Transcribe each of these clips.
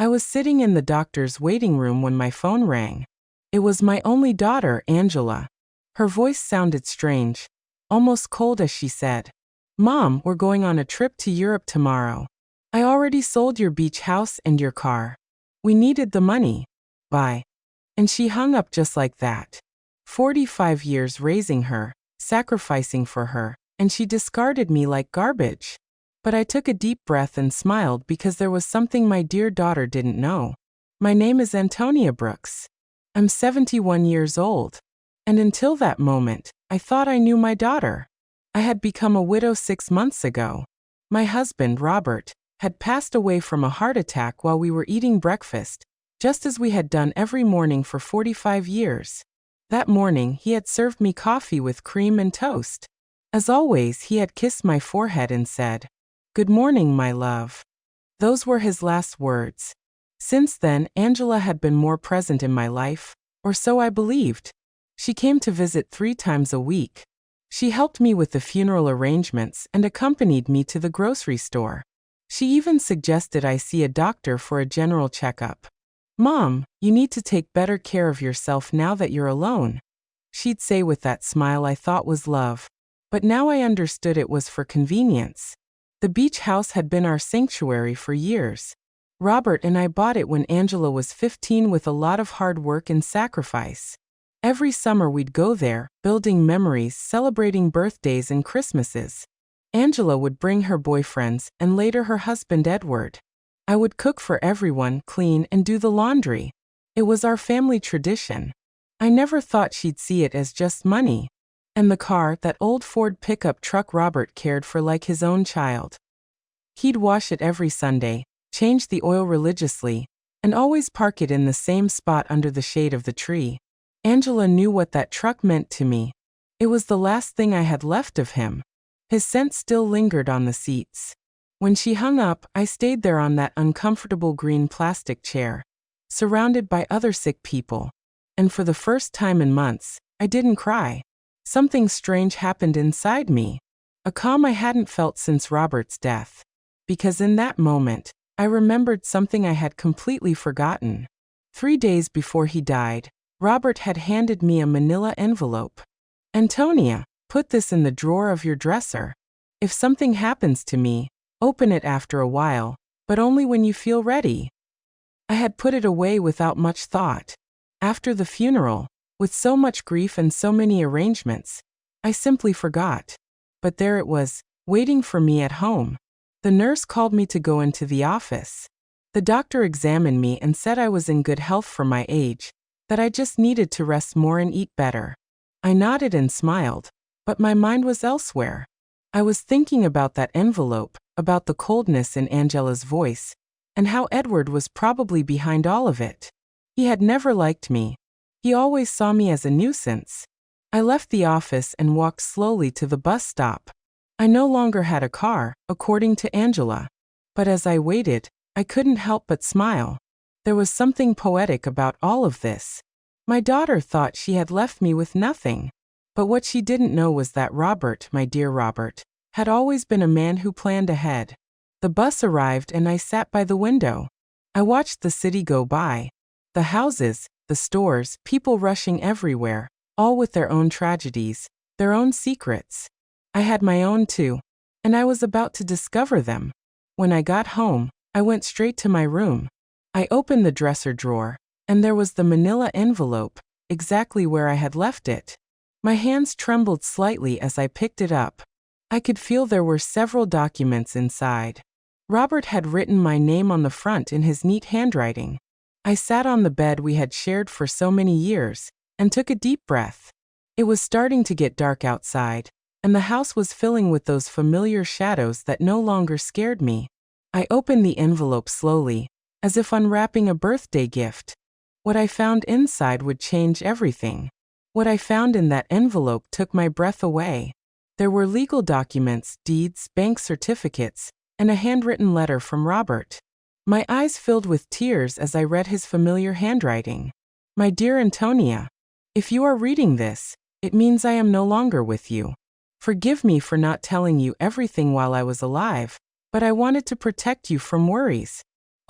I was sitting in the doctor's waiting room when my phone rang. It was my only daughter, Angela. Her voice sounded strange, almost cold as she said, "Mom, we're going on a trip to Europe tomorrow. I already sold your beach house and your car. We needed the money. Bye." And she hung up just like that. 45 years raising her, sacrificing for her, and she discarded me like garbage. But I took a deep breath and smiled because there was something my dear daughter didn't know. My name is Antonia Brooks. I'm 71 years old. And until that moment, I thought I knew my daughter. I had become a widow 6 months ago. My husband, Robert, had passed away from a heart attack while we were eating breakfast, just as we had done every morning for 45 years. That morning, he had served me coffee with cream and toast. As always, he had kissed my forehead and said, "Good morning, my love." Those were his last words. Since then, Angela had been more present in my life, or so I believed. She came to visit 3 times a week. She helped me with the funeral arrangements and accompanied me to the grocery store. She even suggested I see a doctor for a general checkup. "Mom, you need to take better care of yourself now that you're alone," she'd say with that smile I thought was love. But now I understood it was for convenience. The beach house had been our sanctuary for years. Robert and I bought it when Angela was 15 with a lot of hard work and sacrifice. Every summer we'd go there, building memories, celebrating birthdays and Christmases. Angela would bring her boyfriends and later her husband Edward. I would cook for everyone, clean, and do the laundry. It was our family tradition. I never thought she'd see it as just money. And the car, that old Ford pickup truck Robert cared for like his own child. He'd wash it every Sunday, change the oil religiously, and always park it in the same spot under the shade of the tree. Angela knew what that truck meant to me. It was the last thing I had left of him. His scent still lingered on the seats. When she hung up, I stayed there on that uncomfortable green plastic chair, surrounded by other sick people. And for the first time in months, I didn't cry. Something strange happened inside me. A calm I hadn't felt since Robert's death. Because in that moment, I remembered something I had completely forgotten. 3 days before he died, Robert had handed me a manila envelope. "Antonia, put this in the drawer of your dresser. If something happens to me, open it after a while, but only when you feel ready." I had put it away without much thought. After the funeral, with so much grief and so many arrangements, I simply forgot. But there it was, waiting for me at home. The nurse called me to go into the office. The doctor examined me and said I was in good health for my age, that I just needed to rest more and eat better. I nodded and smiled, but my mind was elsewhere. I was thinking about that envelope, about the coldness in Angela's voice, and how Edward was probably behind all of it. He had never liked me. He always saw me as a nuisance. I left the office and walked slowly to the bus stop. I no longer had a car, according to Angela. But as I waited, I couldn't help but smile. There was something poetic about all of this. My daughter thought she had left me with nothing. But what she didn't know was that Robert, my dear Robert, had always been a man who planned ahead. The bus arrived and I sat by the window. I watched the city go by. The houses, the stores, people rushing everywhere, all with their own tragedies, their own secrets. I had my own too, and I was about to discover them. When I got home, I went straight to my room. I opened the dresser drawer, and there was the manila envelope, exactly where I had left it. My hands trembled slightly as I picked it up. I could feel there were several documents inside. Robert had written my name on the front in his neat handwriting. I sat on the bed we had shared for so many years, and took a deep breath. It was starting to get dark outside, and the house was filling with those familiar shadows that no longer scared me. I opened the envelope slowly, as if unwrapping a birthday gift. What I found inside would change everything. What I found in that envelope took my breath away. There were legal documents, deeds, bank certificates, and a handwritten letter from Robert. My eyes filled with tears as I read his familiar handwriting. "My dear Antonia, if you are reading this, it means I am no longer with you. Forgive me for not telling you everything while I was alive, but I wanted to protect you from worries.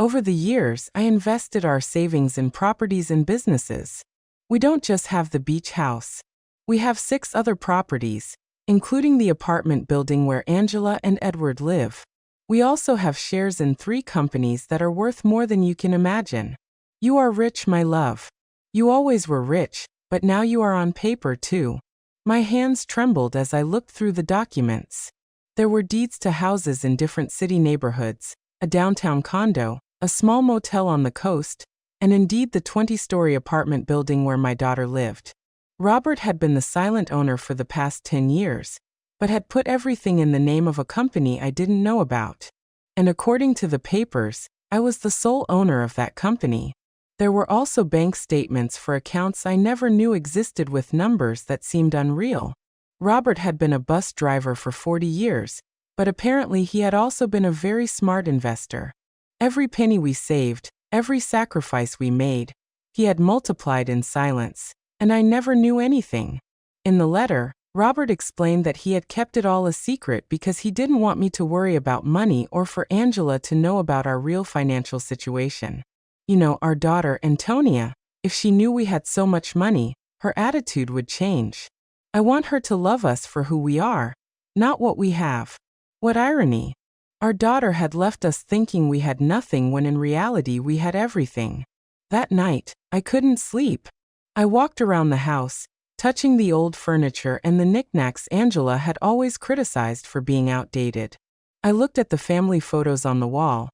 Over the years, I invested our savings in properties and businesses. We don't just have the beach house. We have 6 other properties, including the apartment building where Angela and Edward live. We also have shares in 3 companies that are worth more than you can imagine. You are rich, my love. You always were rich, but now you are on paper too. My hands trembled as I looked through the documents. There were deeds to houses in different city neighborhoods, a downtown condo, a small motel on the coast, and indeed the 20-story apartment building where my daughter lived. Robert had been the silent owner for the past 10 years, but had put everything in the name of a company I didn't know about. And according to the papers, I was the sole owner of that company. There were also bank statements for accounts I never knew existed with numbers that seemed unreal. Robert had been a bus driver for 40 years, but apparently he had also been a very smart investor. Every penny we saved, every sacrifice we made, he had multiplied in silence, and I never knew anything. In the letter, Robert explained that he had kept it all a secret because he didn't want me to worry about money or for Angela to know about our real financial situation. You know, our daughter, Antonia, if she knew we had so much money, her attitude would change. I want her to love us for who we are, not what we have. What irony! Our daughter had left us thinking we had nothing when in reality we had everything. That night, I couldn't sleep. I walked around the house, touching the old furniture and the knickknacks Angela had always criticized for being outdated. I looked at the family photos on the wall,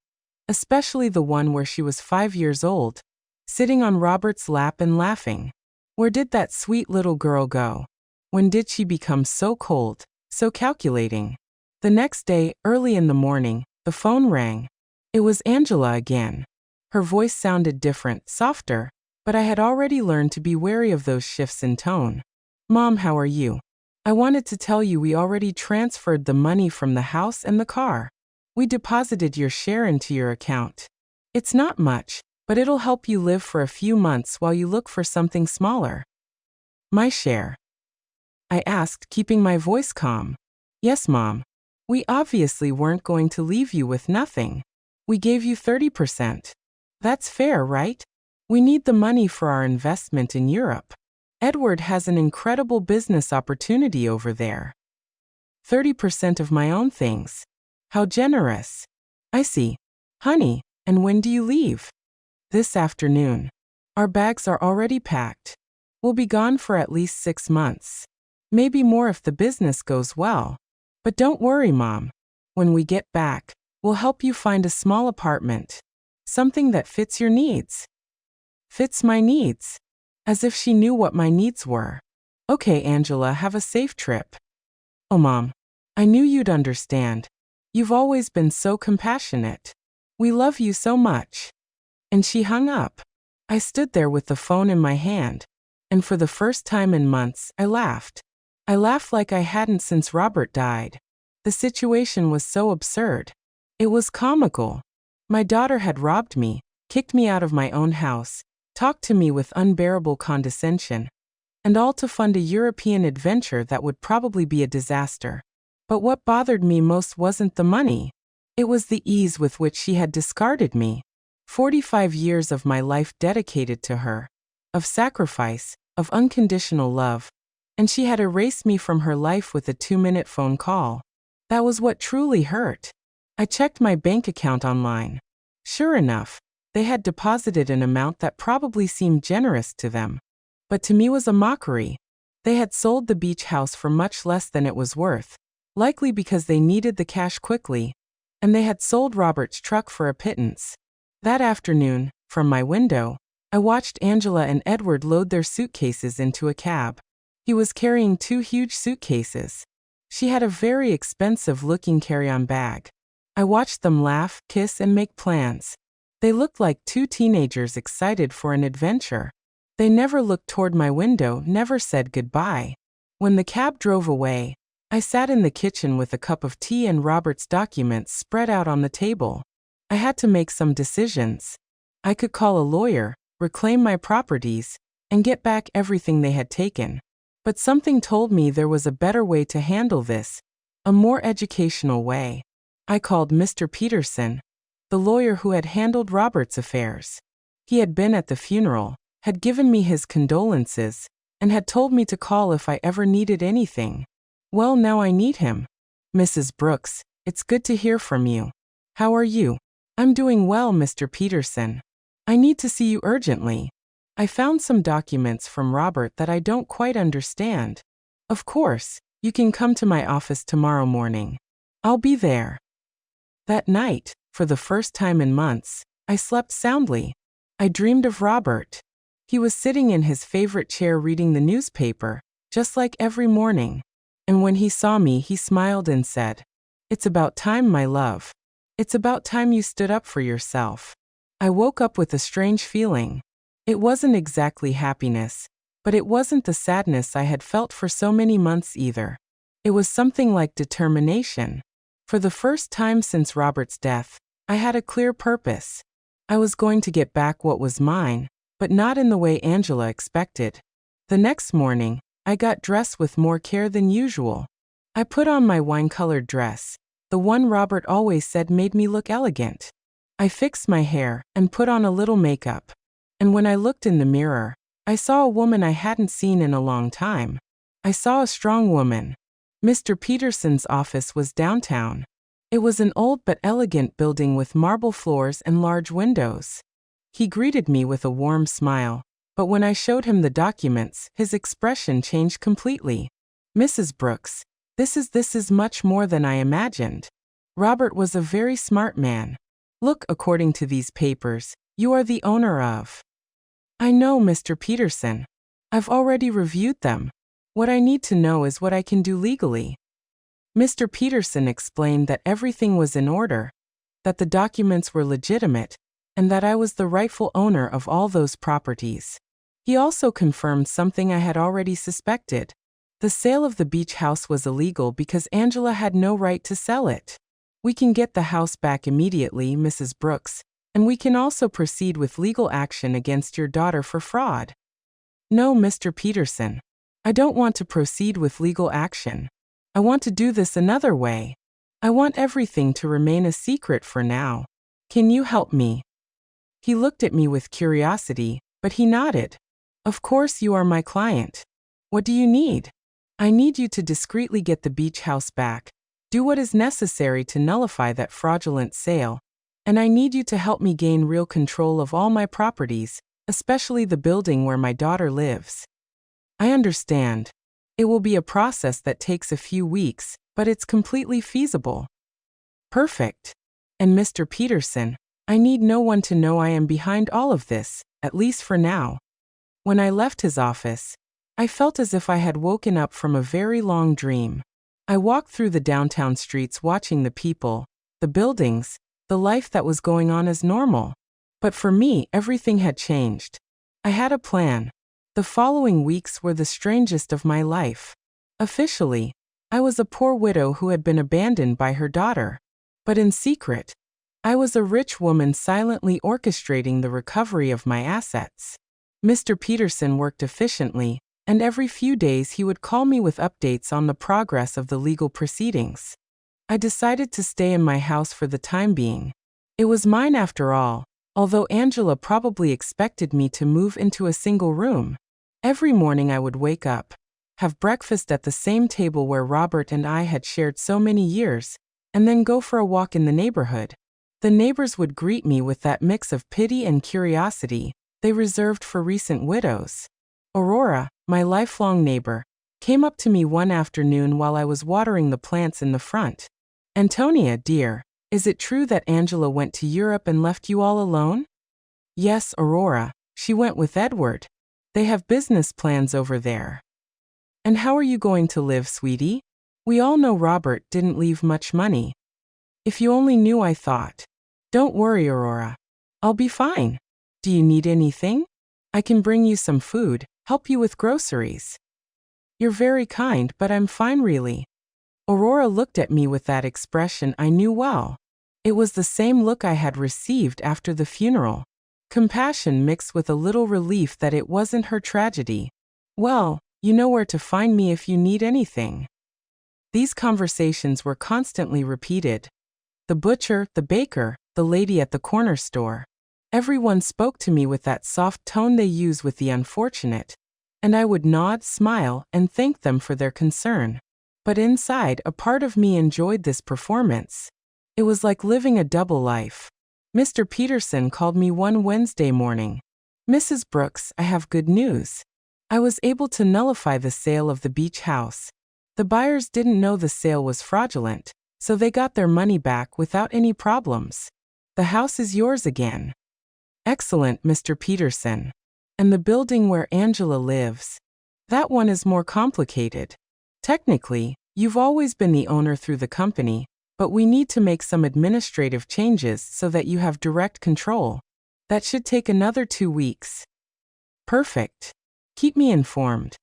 especially the one where she was 5 years old, sitting on Robert's lap and laughing. Where did that sweet little girl go? When did she become so cold, so calculating? The next day, early in the morning, the phone rang. It was Angela again. Her voice sounded different, softer, but I had already learned to be wary of those shifts in tone. Mom, how are you? I wanted to tell you we already transferred the money from the house and the car. We deposited your share into your account. It's not much, but it'll help you live for a few months while you look for something smaller. My share? I asked, keeping my voice calm. Yes, Mom. We obviously weren't going to leave you with nothing. We gave you 30%. That's fair, right? We need the money for our investment in Europe. Edward has an incredible business opportunity over there. 30% of my own things. How generous. I see. Honey, and when do you leave? This afternoon. Our bags are already packed. We'll be gone for at least 6 months. Maybe more if the business goes well. But don't worry, Mom. When we get back, we'll help you find a small apartment. Something that fits your needs. Fits my needs. As if she knew what my needs were. Okay, Angela, have a safe trip. Oh, Mom. I knew you'd understand. You've always been so compassionate. We love you so much. And she hung up. I stood there with the phone in my hand, and for the first time in months, I laughed. I laughed like I hadn't since Robert died. The situation was so absurd. It was comical. My daughter had robbed me, kicked me out of my own house, talked to me with unbearable condescension, and all to fund a European adventure that would probably be a disaster. But what bothered me most wasn't the money. It was the ease with which she had discarded me. 45 years of my life dedicated to her, of sacrifice, of unconditional love, and she had erased me from her life with a 2-minute phone call. That was what truly hurt. I checked my bank account online. Sure enough, they had deposited an amount that probably seemed generous to them, but to me was a mockery. They had sold the beach house for much less than it was worth, likely because they needed the cash quickly, and they had sold Robert's truck for a pittance. That afternoon, from my window, I watched Angela and Edward load their suitcases into a cab. He was carrying 2 huge suitcases. She had a very expensive-looking carry-on bag. I watched them laugh, kiss, and make plans. They looked like 2 teenagers excited for an adventure. They never looked toward my window, never said goodbye. When the cab drove away, I sat in the kitchen with a cup of tea and Robert's documents spread out on the table. I had to make some decisions. I could call a lawyer, reclaim my properties, and get back everything they had taken. But something told me there was a better way to handle this, a more educational way. I called Mr. Peterson. the lawyer who had handled Robert's affairs. He had been at the funeral, had given me his condolences, and had told me to call if I ever needed anything. Well, now I need him. Mrs. Brooks, it's good to hear from you. How are you? I'm doing well, Mr. Peterson. I need to see you urgently. I found some documents from Robert that I don't quite understand. Of course, you can come to my office tomorrow morning. I'll be there. That night, for the first time in months, I slept soundly. I dreamed of Robert. He was sitting in his favorite chair reading the newspaper, just like every morning. And when he saw me, he smiled and said, "It's about time, my love. It's about time you stood up for yourself." I woke up with a strange feeling. It wasn't exactly happiness, but it wasn't the sadness I had felt for so many months either. It was something like determination. For the first time since Robert's death, I had a clear purpose. I was going to get back what was mine, but not in the way Angela expected. The next morning, I got dressed with more care than usual. I put on my wine-colored dress, the one Robert always said made me look elegant. I fixed my hair and put on a little makeup. And when I looked in the mirror, I saw a woman I hadn't seen in a long time. I saw a strong woman. Mr. Peterson's office was downtown. It was an old but elegant building with marble floors and large windows. He greeted me with a warm smile, but when I showed him the documents, his expression changed completely. "Mrs. Brooks, this is much more than I imagined. Robert was a very smart man. Look, according to these papers, you are the owner of." "I know, Mr. Peterson. I've already reviewed them. What I need to know is what I can do legally." Mr. Peterson explained that everything was in order, that the documents were legitimate, and that I was the rightful owner of all those properties. He also confirmed something I had already suspected. The sale of the beach house was illegal because Angela had no right to sell it. "We can get the house back immediately, Mrs. Brooks, and we can also proceed with legal action against your daughter for fraud." "No, Mr. Peterson. I don't want to proceed with legal action. I want to do this another way. I want everything to remain a secret for now. Can you help me?" He looked at me with curiosity, but he nodded. "Of course, you are my client. What do you need?" "I need you to discreetly get the beach house back, do what is necessary to nullify that fraudulent sale, and I need you to help me gain real control of all my properties, especially the building where my daughter lives." "I understand. It will be a process that takes a few weeks, but it's completely feasible." "Perfect. And Mr. Peterson, I need no one to know I am behind all of this, at least for now." When I left his office, I felt as if I had woken up from a very long dream. I walked through the downtown streets watching the people, the buildings, the life that was going on as normal. But for me, everything had changed. I had a plan. The following weeks were the strangest of my life. Officially, I was a poor widow who had been abandoned by her daughter. But in secret, I was a rich woman silently orchestrating the recovery of my assets. Mr. Peterson worked efficiently, and every few days he would call me with updates on the progress of the legal proceedings. I decided to stay in my house for the time being. It was mine after all, although Angela probably expected me to move into a single room. Every morning I would wake up, have breakfast at the same table where Robert and I had shared so many years, and then go for a walk in the neighborhood. The neighbors would greet me with that mix of pity and curiosity they reserved for recent widows. Aurora, my lifelong neighbor, came up to me one afternoon while I was watering the plants in the front. "Antonia, dear, is it true that Angela went to Europe and left you all alone?" "Yes, Aurora, she went with Edward. They have business plans over there." "And how are you going to live, sweetie? We all know Robert didn't leave much money." "If you only knew," I thought. "Don't worry, Aurora. I'll be fine. Do you need anything? I can bring you some food, help you with groceries." "You're very kind, but I'm fine really." Aurora looked at me with that expression I knew well. It was the same look I had received after the funeral. Compassion mixed with a little relief that it wasn't her tragedy. "Well, you know where to find me if you need anything." These conversations were constantly repeated. The butcher, the baker, the lady at the corner store. Everyone spoke to me with that soft tone they use with the unfortunate, and I would nod, smile, and thank them for their concern. But inside, a part of me enjoyed this performance. It was like living a double life. Mr. Peterson called me one Wednesday morning. "Mrs. Brooks, I have good news. I was able to nullify the sale of the beach house. The buyers didn't know the sale was fraudulent, so they got their money back without any problems. The house is yours again." "Excellent, Mr. Peterson. And the building where Angela lives? That one is more complicated. Technically, you've always been the owner through the company, but we need to make some administrative changes so that you have direct control. That should take another 2 weeks." "Perfect. Keep me informed."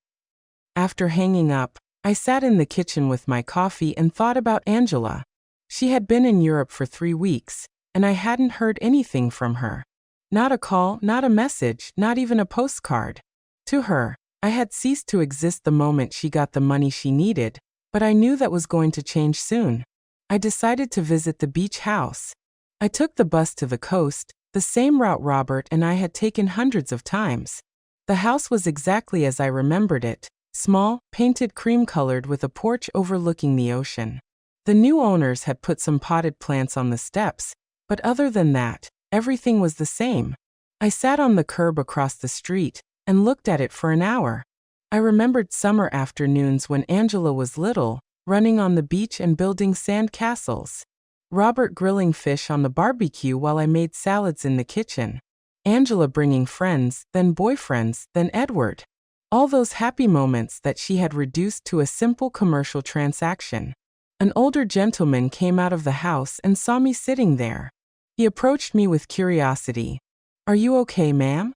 After hanging up, I sat in the kitchen with my coffee and thought about Angela. She had been in Europe for 3 weeks, and I hadn't heard anything from her. Not a call, not a message, not even a postcard. To her, I had ceased to exist the moment she got the money she needed, but I knew that was going to change soon. I decided to visit the beach house. I took the bus to the coast, the same route Robert and I had taken hundreds of times. The house was exactly as I remembered it, small, painted cream-colored with a porch overlooking the ocean. The new owners had put some potted plants on the steps, but other than that, everything was the same. I sat on the curb across the street and looked at it for an hour. I remembered summer afternoons when Angela was little, running on the beach and building sand castles. Robert grilling fish on the barbecue while I made salads in the kitchen. Angela bringing friends, then boyfriends, then Edward. All those happy moments that she had reduced to a simple commercial transaction. An older gentleman came out of the house and saw me sitting there. He approached me with curiosity. "Are you okay, ma'am?"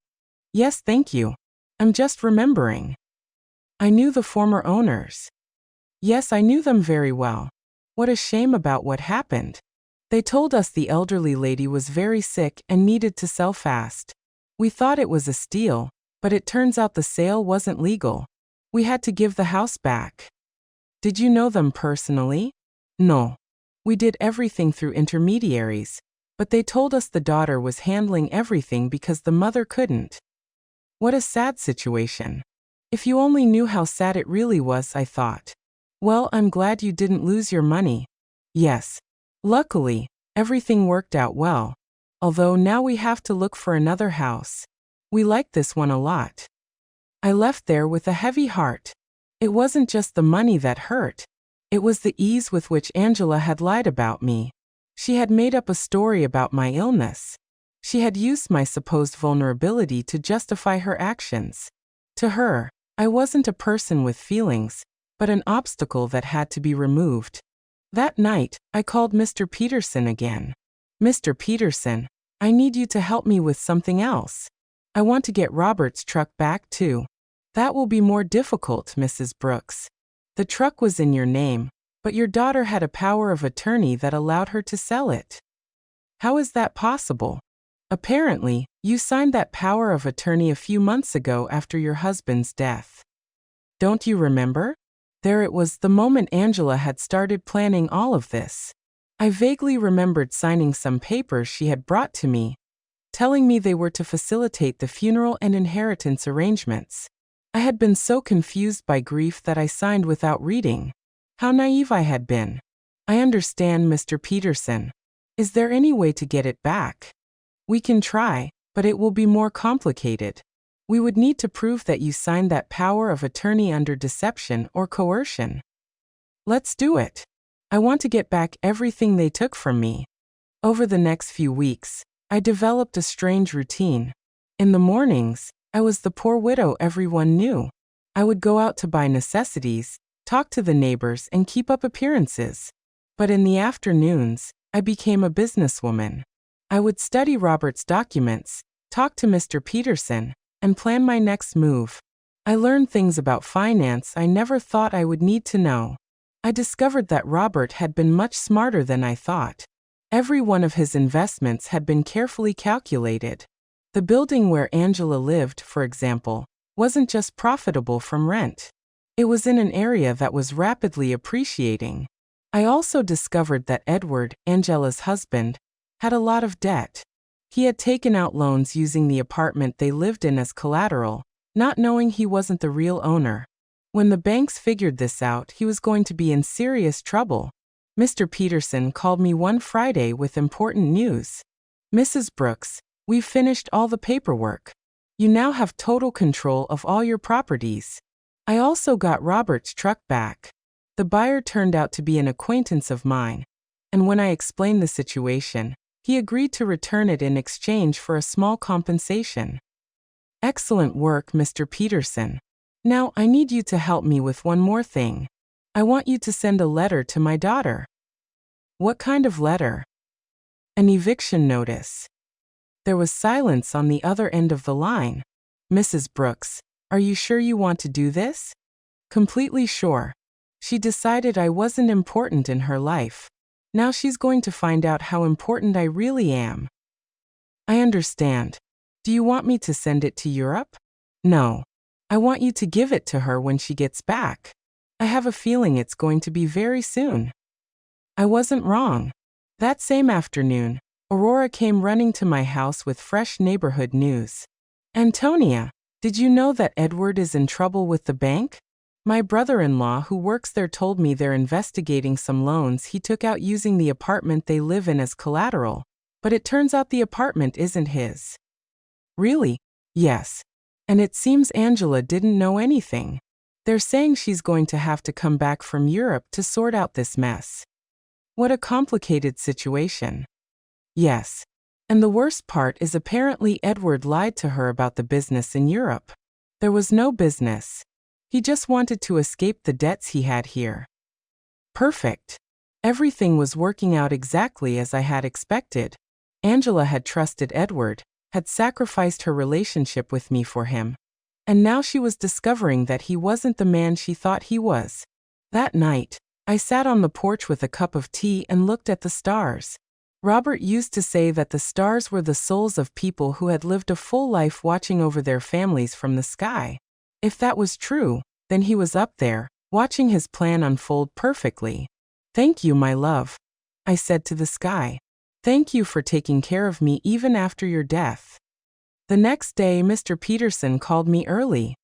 "Yes, thank you. I'm just remembering." I knew the former owners. Yes, I knew them very well. What a shame about what happened. They told us the elderly lady was very sick and needed to sell fast. We thought it was a steal, but it turns out the sale wasn't legal. We had to give the house back. Did you know them personally? No. We did everything through intermediaries, but they told us the daughter was handling everything because the mother couldn't. What a sad situation. If you only knew how sad it really was, I thought. Well, I'm glad you didn't lose your money. Yes. Luckily, everything worked out well. Although now we have to look for another house. We like this one a lot. I left there with a heavy heart. It wasn't just the money that hurt. It was the ease with which Angela had lied about me. She had made up a story about my illness. She had used my supposed vulnerability to justify her actions. To her, I wasn't a person with feelings, but an obstacle that had to be removed. That night, I called Mr. Peterson again. "Mr. Peterson, I need you to help me with something else. I want to get Robert's truck back too." "That will be more difficult, Mrs. Brooks. The truck was in your name, but your daughter had a power of attorney that allowed her to sell it." "How is that possible?" "Apparently, you signed that power of attorney a few months ago after your husband's death. Don't you remember? There it was the moment Angela had started planning all of this. I vaguely remembered signing some papers she had brought to me, telling me they were to facilitate the funeral and inheritance arrangements. I had been so confused by grief that I signed without reading. How naive I had been. I understand, Mr. Peterson. Is there any way to get it back? We can try, but it will be more complicated. We would need to prove that you signed that power of attorney under deception or coercion. Let's do it. I want to get back everything they took from me." Over the next few weeks, I developed a strange routine. In the mornings, I was the poor widow everyone knew. I would go out to buy necessities, talk to the neighbors, and keep up appearances. But in the afternoons, I became a businesswoman. I would study Robert's documents, talk to Mr. Peterson, and plan my next move. I learned things about finance I never thought I would need to know. I discovered that Robert had been much smarter than I thought. Every one of his investments had been carefully calculated. The building where Angela lived, for example, wasn't just profitable from rent. It was in an area that was rapidly appreciating. I also discovered that Edward, Angela's husband, had a lot of debt. He had taken out loans using the apartment they lived in as collateral, not knowing he wasn't the real owner. When the banks figured this out, he was going to be in serious trouble. Mr. Peterson called me one Friday with important news. "Mrs. Brooks, we've finished all the paperwork. You now have total control of all your properties. I also got Robert's truck back." The buyer turned out to be an acquaintance of mine, and when I explained the situation, he agreed to return it in exchange for a small compensation. "Excellent work, Mr. Peterson. Now I need you to help me with one more thing. I want you to send a letter to my daughter." "What kind of letter?" "An eviction notice." There was silence on the other end of the line. "Mrs. Brooks, are you sure you want to do this?" "Completely sure. She decided I wasn't important in her life. Now she's going to find out how important I really am." "I understand. Do you want me to send it to Europe?" "No. I want you to give it to her when she gets back. I have a feeling it's going to be very soon." I wasn't wrong. That same afternoon, Aurora came running to my house with fresh neighborhood news. "Antonia, did you know that Edward is in trouble with the bank? My brother-in-law who works there told me they're investigating some loans he took out using the apartment they live in as collateral, but it turns out the apartment isn't his." "Really?" "Yes. And it seems Angela didn't know anything. They're saying she's going to have to come back from Europe to sort out this mess." What a complicated situation. Yes. And the worst part is apparently Edward lied to her about the business in Europe. There was no business. He just wanted to escape the debts he had here. Perfect. Everything was working out exactly as I had expected. Angela had trusted Edward, had sacrificed her relationship with me for him, and now she was discovering that he wasn't the man she thought he was. That night, I sat on the porch with a cup of tea and looked at the stars. Robert used to say that the stars were the souls of people who had lived a full life watching over their families from the sky. If that was true, then he was up there, watching his plan unfold perfectly. "Thank you, my love," I said to the sky. "Thank you for taking care of me even after your death." The next day, Mr. Peterson called me early.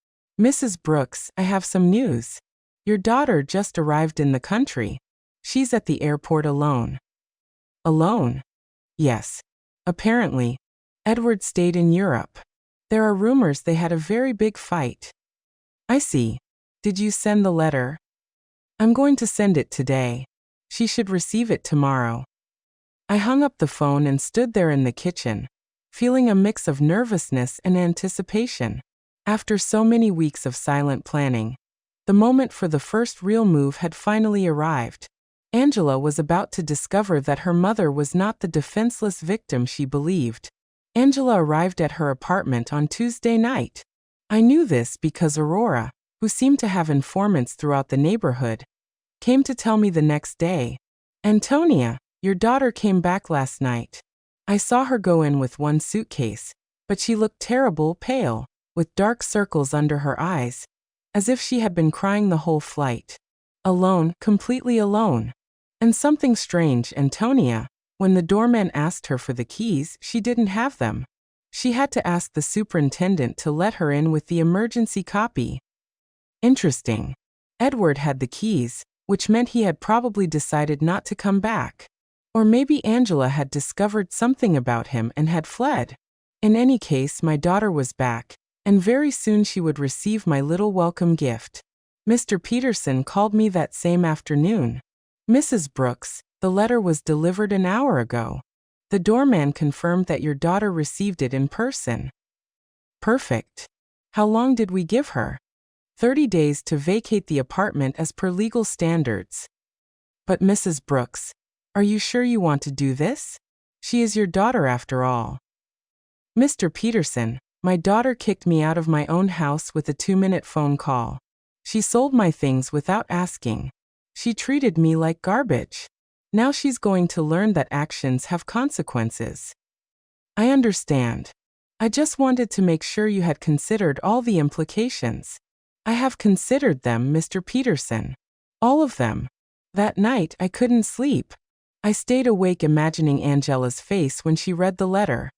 "Mrs. Brooks, I have some news. Your daughter just arrived in the country. She's at the airport alone." "Alone?" "Yes. Apparently, Edward stayed in Europe. There are rumors they had a very big fight." "I see. Did you send the letter?" "I'm going to send it today. She should receive it tomorrow." I hung up the phone and stood there in the kitchen, feeling a mix of nervousness and anticipation. After so many weeks of silent planning, the moment for the first real move had finally arrived. Angela was about to discover that her mother was not the defenseless victim she believed. Angela arrived at her apartment on Tuesday night. I knew this because Aurora, who seemed to have informants throughout the neighborhood, came to tell me the next day. "Antonia, your daughter came back last night. I saw her go in with one suitcase, but she looked terrible pale, with dark circles under her eyes, as if she had been crying the whole flight. Alone, completely alone. And something strange, Antonia, when the doorman asked her for the keys, she didn't have them. She had to ask the superintendent to let her in with the emergency copy." Interesting. Edward had the keys, which meant he had probably decided not to come back. Or maybe Angela had discovered something about him and had fled. In any case, my daughter was back, and very soon she would receive my little welcome gift. Mr. Peterson called me that same afternoon. "Mrs. Brooks, the letter was delivered an hour ago. The doorman confirmed that your daughter received it in person." "Perfect. How long did we give her?" 30 days to vacate the apartment as per legal standards." "But Mrs. Brooks, are you sure you want to do this? She is your daughter after all." "Mr. Peterson, my daughter kicked me out of my own house with a 2-minute phone call. She sold my things without asking. She treated me like garbage. Now she's going to learn that actions have consequences." "I understand. I just wanted to make sure you had considered all the implications." "I have considered them, Mr. Peterson. All of them. That night I couldn't sleep. I stayed awake imagining Angela's face when she read the letter.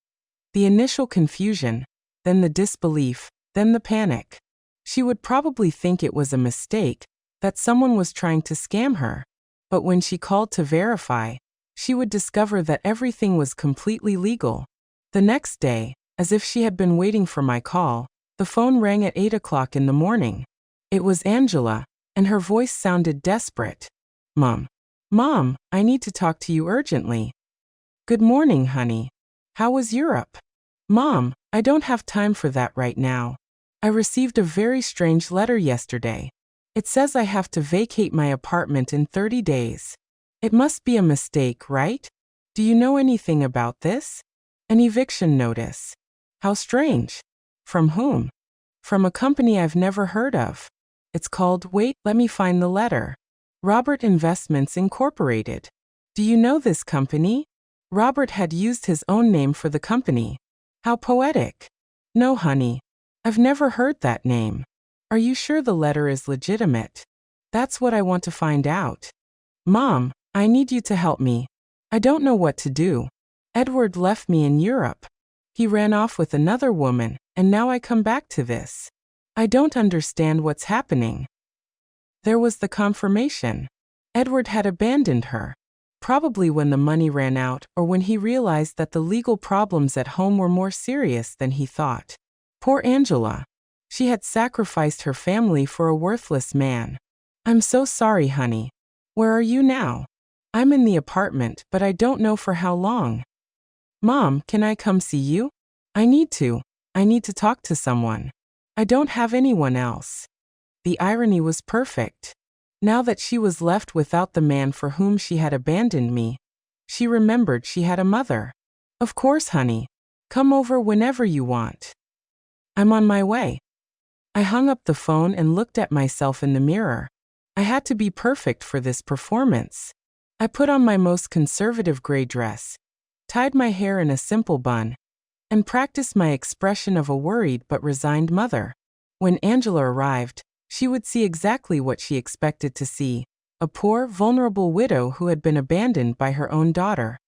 The initial confusion, then the disbelief, then the panic. She would probably think it was a mistake, that someone was trying to scam her. But when she called to verify, she would discover that everything was completely legal. The next day, as if she had been waiting for my call, the phone rang at 8 o'clock in the morning. It was Angela, and her voice sounded desperate. Mom, I need to talk to you urgently. Good morning, honey. How was Europe? Mom, I don't have time for that right now. I received a very strange letter yesterday. It says I have to vacate my apartment in 30 days. It must be a mistake, right? Do you know anything about this? An eviction notice. How strange. From whom? From a company I've never heard of. It's called, wait, let me find the letter. Robert Investments Incorporated. Do you know this company? Robert had used his own name for the company. How poetic. No, honey. I've never heard that name. Are you sure the letter is legitimate? That's what I want to find out. Mom, I need you to help me. I don't know what to do. Edward left me in Europe. He ran off with another woman, and now I come back to this. I don't understand what's happening. There was the confirmation. Edward had abandoned her. Probably when the money ran out, or when he realized that the legal problems at home were more serious than he thought. Poor Angela. She had sacrificed her family for a worthless man. I'm so sorry, honey. Where are you now? I'm in the apartment, but I don't know for how long. Mom, can I come see you? I need to talk to someone. I don't have anyone else. The irony was perfect. Now that she was left without the man for whom she had abandoned me, she remembered she had a mother. Of course, honey. Come over whenever you want. I'm on my way. I hung up the phone and looked at myself in the mirror. I had to be perfect for this performance. I put on my most conservative gray dress, tied my hair in a simple bun, and practiced my expression of a worried but resigned mother. When Angela arrived, she would see exactly what she expected to see, a poor, vulnerable widow who had been abandoned by her own daughter.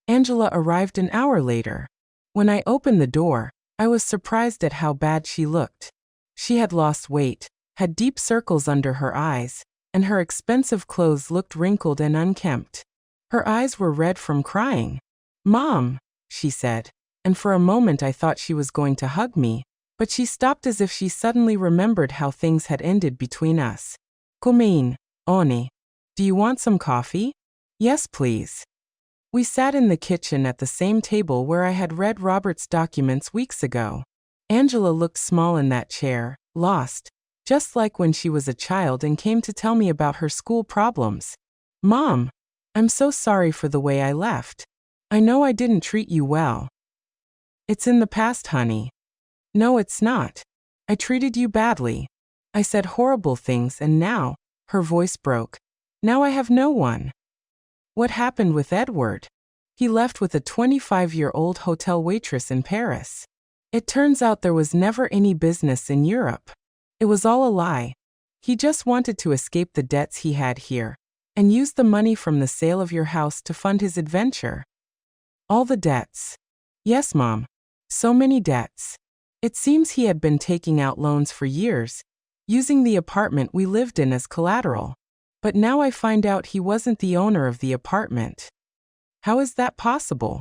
Angela arrived an hour later. When I opened the door, I was surprised at how bad she looked. She had lost weight, had deep circles under her eyes, and her expensive clothes looked wrinkled and unkempt. Her eyes were red from crying. Mom, she said, and for a moment I thought she was going to hug me, but she stopped as if she suddenly remembered how things had ended between us. Come Oni. Do you want some coffee? Yes, please. We sat in the kitchen at the same table where I had read Robert's documents weeks ago. Angela looked small in that chair, lost, just like when she was a child and came to tell me about her school problems. Mom, I'm so sorry for the way I left. I know I didn't treat you well. It's in the past, honey. No, it's not. I treated you badly. I said horrible things and now, her voice broke. Now I have no one. What happened with Edward? He left with a 25-year-old hotel waitress in Paris. It turns out there was never any business in Europe. It was all a lie. He just wanted to escape the debts he had here, and used the money from the sale of your house to fund his adventure. All the debts. Yes, Mom. So many debts. It seems he had been taking out loans for years, using the apartment we lived in as collateral. But now I find out he wasn't the owner of the apartment. How is that possible?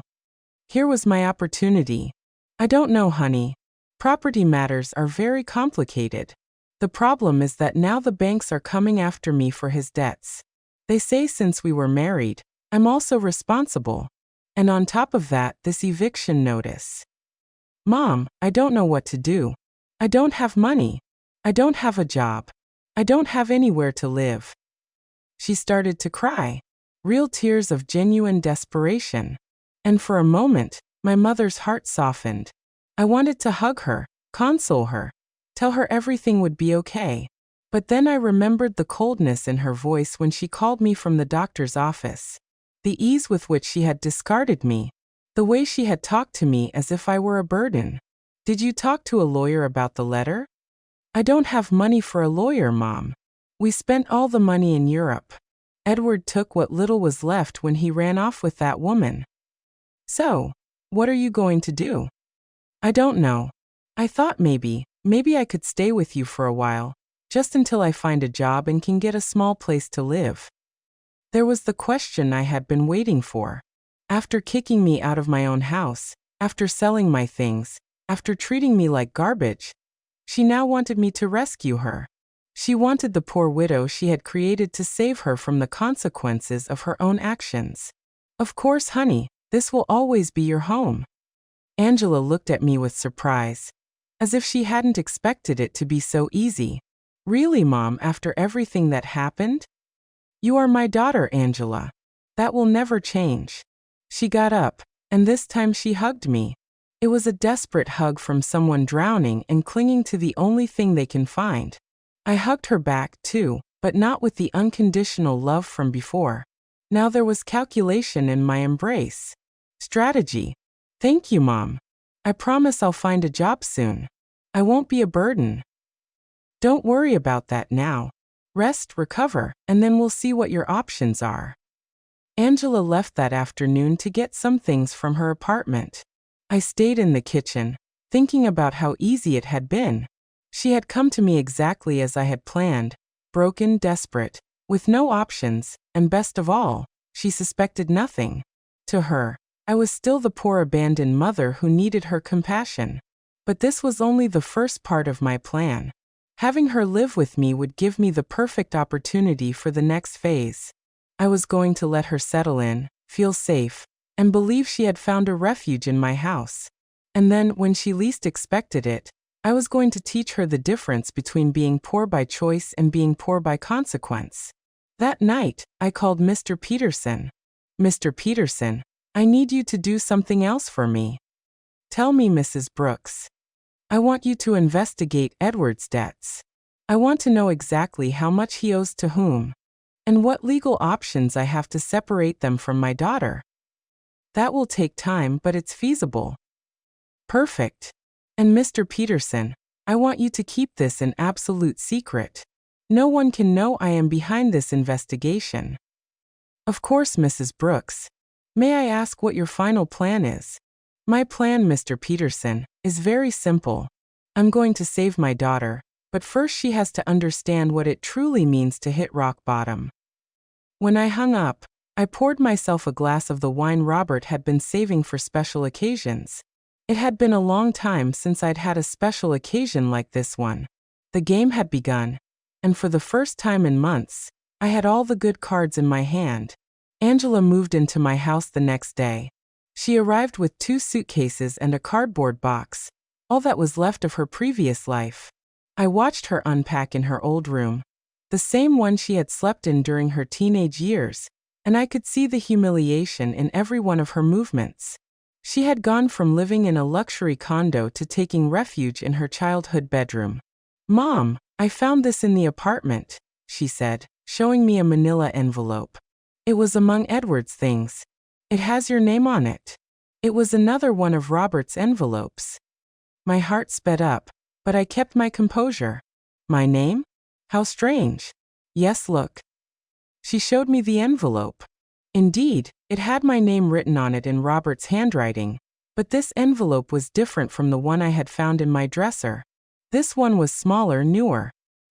Here was my opportunity. I don't know, honey. Property matters are very complicated. The problem is that now the banks are coming after me for his debts. They say since we were married, I'm also responsible. And on top of that, this eviction notice. Mom, I don't know what to do. I don't have money. I don't have a job. I don't have anywhere to live. She started to cry, real tears of genuine desperation. And for a moment, my mother's heart softened. I wanted to hug her, console her, tell her everything would be okay. But then I remembered the coldness in her voice when she called me from the doctor's office. The ease with which she had discarded me. The way she had talked to me as if I were a burden. Did you talk to a lawyer about the letter? I don't have money for a lawyer, Mom. We spent all the money in Europe. Edward took what little was left when he ran off with that woman. So, what are you going to do? I don't know. I thought maybe I could stay with you for a while, just until I find a job and can get a small place to live. There was the question I had been waiting for. After kicking me out of my own house, after selling my things, after treating me like garbage, she now wanted me to rescue her. She wanted the poor widow she had created to save her from the consequences of her own actions. Of course, honey, this will always be your home. Angela looked at me with surprise, as if she hadn't expected it to be so easy. Really, Mom, after everything that happened? You are my daughter, Angela. That will never change. She got up, and this time she hugged me. It was a desperate hug from someone drowning and clinging to the only thing they can find. I hugged her back, too, but not with the unconditional love from before. Now there was calculation in my embrace. Strategy. Thank you, Mom. I promise I'll find a job soon. I won't be a burden. Don't worry about that now. Rest, recover, and then we'll see what your options are. Angela left that afternoon to get some things from her apartment. I stayed in the kitchen, thinking about how easy it had been. She had come to me exactly as I had planned, broken, desperate, with no options, and best of all, she suspected nothing. To her, I was still the poor abandoned mother who needed her compassion. But this was only the first part of my plan. Having her live with me would give me the perfect opportunity for the next phase. I was going to let her settle in, feel safe, and believe she had found a refuge in my house. And then, when she least expected it, I was going to teach her the difference between being poor by choice and being poor by consequence. That night, I called Mr. Peterson. Mr. Peterson, I need you to do something else for me. Tell me, Mrs. Brooks. I want you to investigate Edward's debts. I want to know exactly how much he owes to whom, and what legal options I have to separate them from my daughter. That will take time, but it's feasible. Perfect. And Mr. Peterson, I want you to keep this an absolute secret. No one can know I am behind this investigation. Of course, Mrs. Brooks. May I ask what your final plan is? My plan, Mr. Peterson, is very simple. I'm going to save my daughter, but first she has to understand what it truly means to hit rock bottom. When I hung up, I poured myself a glass of the wine Robert had been saving for special occasions. It had been a long time since I'd had a special occasion like this one. The game had begun, and for the first time in months, I had all the good cards in my hand. Angela moved into my house the next day. She arrived with 2 suitcases and a cardboard box, all that was left of her previous life. I watched her unpack in her old room, the same one she had slept in during her teenage years, and I could see the humiliation in every one of her movements. She had gone from living in a luxury condo to taking refuge in her childhood bedroom. Mom, I found this in the apartment, she said, showing me a manila envelope. It was among Edward's things. It has your name on it. It was another one of Robert's envelopes. My heart sped up, but I kept my composure. My name? How strange. Yes, look. She showed me the envelope. Indeed, it had my name written on it in Robert's handwriting, but this envelope was different from the one I had found in my dresser. This one was smaller, newer.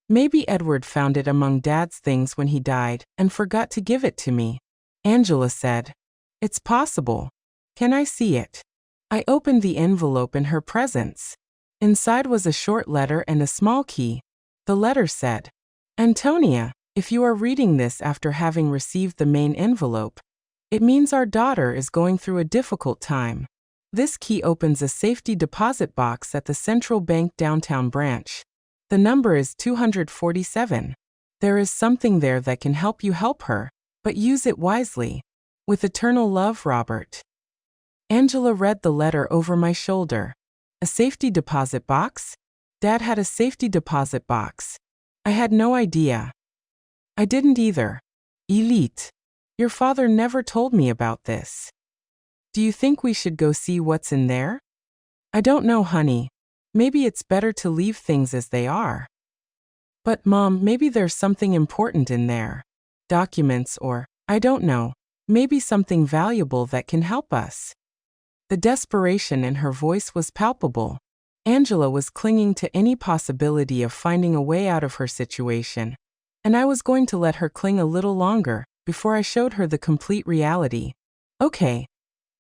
Maybe Edward found it among Dad's things when he died and forgot to give it to me. Angela said, "It's possible. Can I see it?" I opened the envelope in her presence. Inside was a short letter and a small key. The letter said, "Antonia, if you are reading this after having received the main envelope, it means our daughter is going through a difficult time. This key opens a safety deposit box at the Central Bank downtown branch. The number is 247. There is something there that can help you help her, but use it wisely. With eternal love, Robert." Angela read the letter over my shoulder. A safety deposit box? Dad had a safety deposit box. I had no idea. I didn't either. Elite. Your father never told me about this. Do you think we should go see what's in there? I don't know, honey. Maybe it's better to leave things as they are. But, Mom, maybe there's something important in there. documents, or, I don't know, maybe something valuable that can help us. The desperation in her voice was palpable. Angela was clinging to any possibility of finding a way out of her situation, and I was going to let her cling a little longer before I showed her the complete reality. Okay,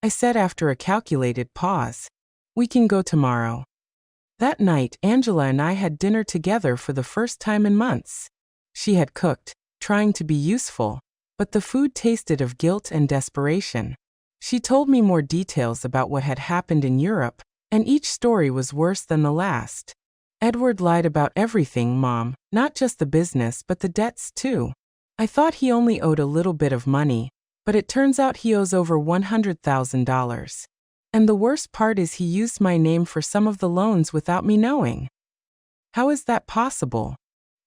I said after a calculated pause. We can go tomorrow. That night, Angela and I had dinner together for the first time in months. She had cooked, trying to be useful, but the food tasted of guilt and desperation. She told me more details about what had happened in Europe, and each story was worse than the last. Edward lied about everything, Mom, not just the business but the debts too. I thought he only owed a little bit of money, but it turns out he owes over $100,000. And the worst part is he used my name for some of the loans without me knowing. How is that possible?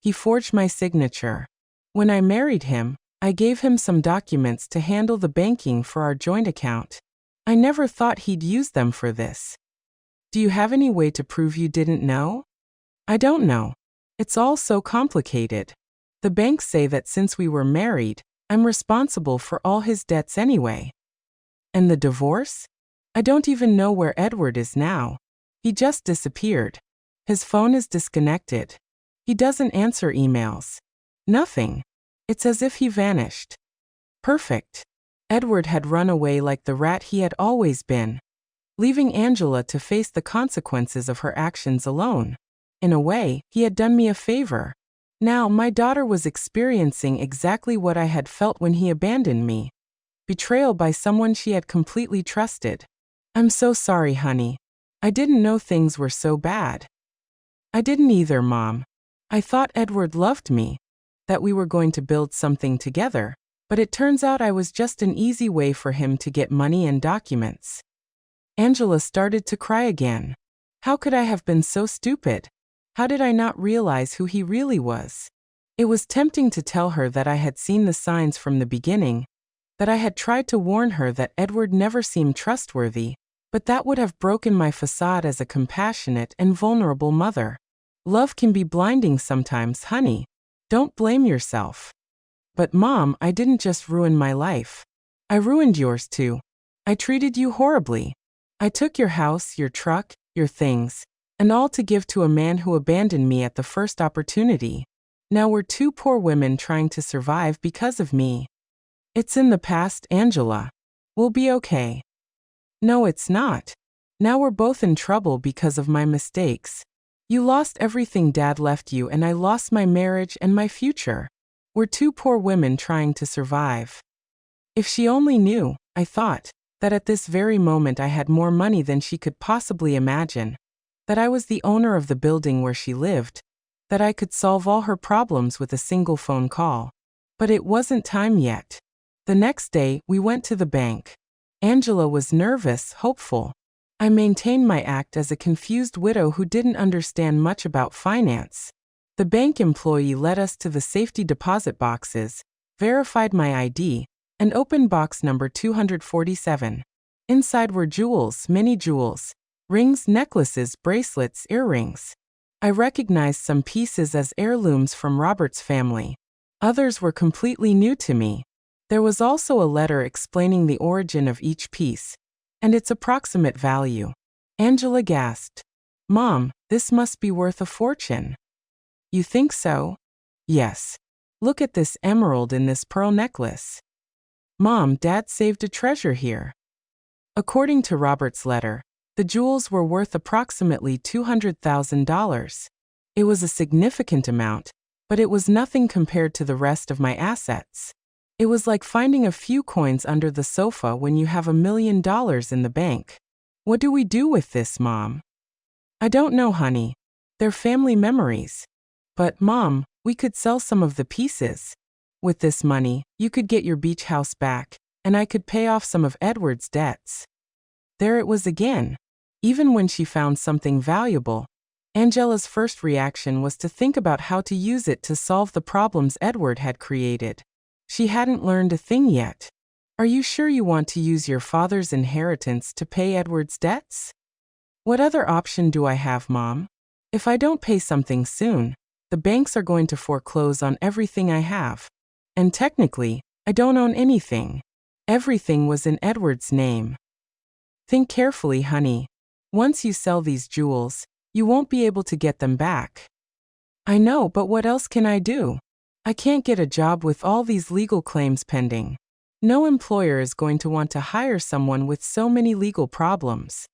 He forged my signature. When I married him, I gave him some documents to handle the banking for our joint account. I never thought he'd use them for this. Do you have any way to prove you didn't know? I don't know. It's all so complicated. The banks say that since we were married, I'm responsible for all his debts anyway. And the divorce? I don't even know where Edward is now. He just disappeared. His phone is disconnected. He doesn't answer emails. Nothing. It's as if he vanished. Perfect. Edward had run away like the rat he had always been, leaving Angela to face the consequences of her actions alone. In a way, he had done me a favor. Now, my daughter was experiencing exactly what I had felt when he abandoned me. Betrayal by someone she had completely trusted. I'm so sorry, honey. I didn't know things were so bad. I didn't either, Mom. I thought Edward loved me, that we were going to build something together, but it turns out I was just an easy way for him to get money and documents. Angela started to cry again. How could I have been so stupid? How did I not realize who he really was? It was tempting to tell her that I had seen the signs from the beginning, that I had tried to warn her that Edward never seemed trustworthy, but that would have broken my facade as a compassionate and vulnerable mother. Love can be blinding sometimes, honey. Don't blame yourself. But Mom, I didn't just ruin my life. I ruined yours too. I treated you horribly. I took your house, your truck, your things, and all to give to a man who abandoned me at the first opportunity. Now we're two poor women trying to survive because of me. It's in the past, Angela. We'll be okay. No, it's not. Now we're both in trouble because of my mistakes. You lost everything Dad left you, and I lost my marriage and my future. We're two poor women trying to survive. If she only knew, I thought, that at this very moment I had more money than she could possibly imagine, that I was the owner of the building where she lived, that I could solve all her problems with a single phone call. But it wasn't time yet. The next day, we went to the bank. Angela was nervous, hopeful. I maintained my act as a confused widow who didn't understand much about finance. The bank employee led us to the safety deposit boxes, verified my ID, and opened box number 247. Inside were jewels, many jewels, rings, necklaces, bracelets, earrings. I recognized some pieces as heirlooms from Robert's family. Others were completely new to me. There was also a letter explaining the origin of each piece and its approximate value. Angela gasped. Mom, this must be worth a fortune. You think so? Yes. Look at this emerald in this pearl necklace. Mom, Dad saved a treasure here. According to Robert's letter, the jewels were worth approximately $200,000. It was a significant amount, but it was nothing compared to the rest of my assets. It was like finding a few coins under the sofa when you have $1 million in the bank. What do we do with this, Mom? I don't know, honey. They're family memories. But, Mom, we could sell some of the pieces. With this money, you could get your beach house back, and I could pay off some of Edward's debts. There it was again. Even when she found something valuable, Angela's first reaction was to think about how to use it to solve the problems Edward had created. She hadn't learned a thing yet. Are you sure you want to use your father's inheritance to pay Edward's debts? What other option do I have, Mom? If I don't pay something soon, the banks are going to foreclose on everything I have. And technically, I don't own anything. Everything was in Edward's name. Think carefully, honey. Once you sell these jewels, you won't be able to get them back. I know, but what else can I do? I can't get a job with all these legal claims pending. No employer is going to want to hire someone with so many legal problems.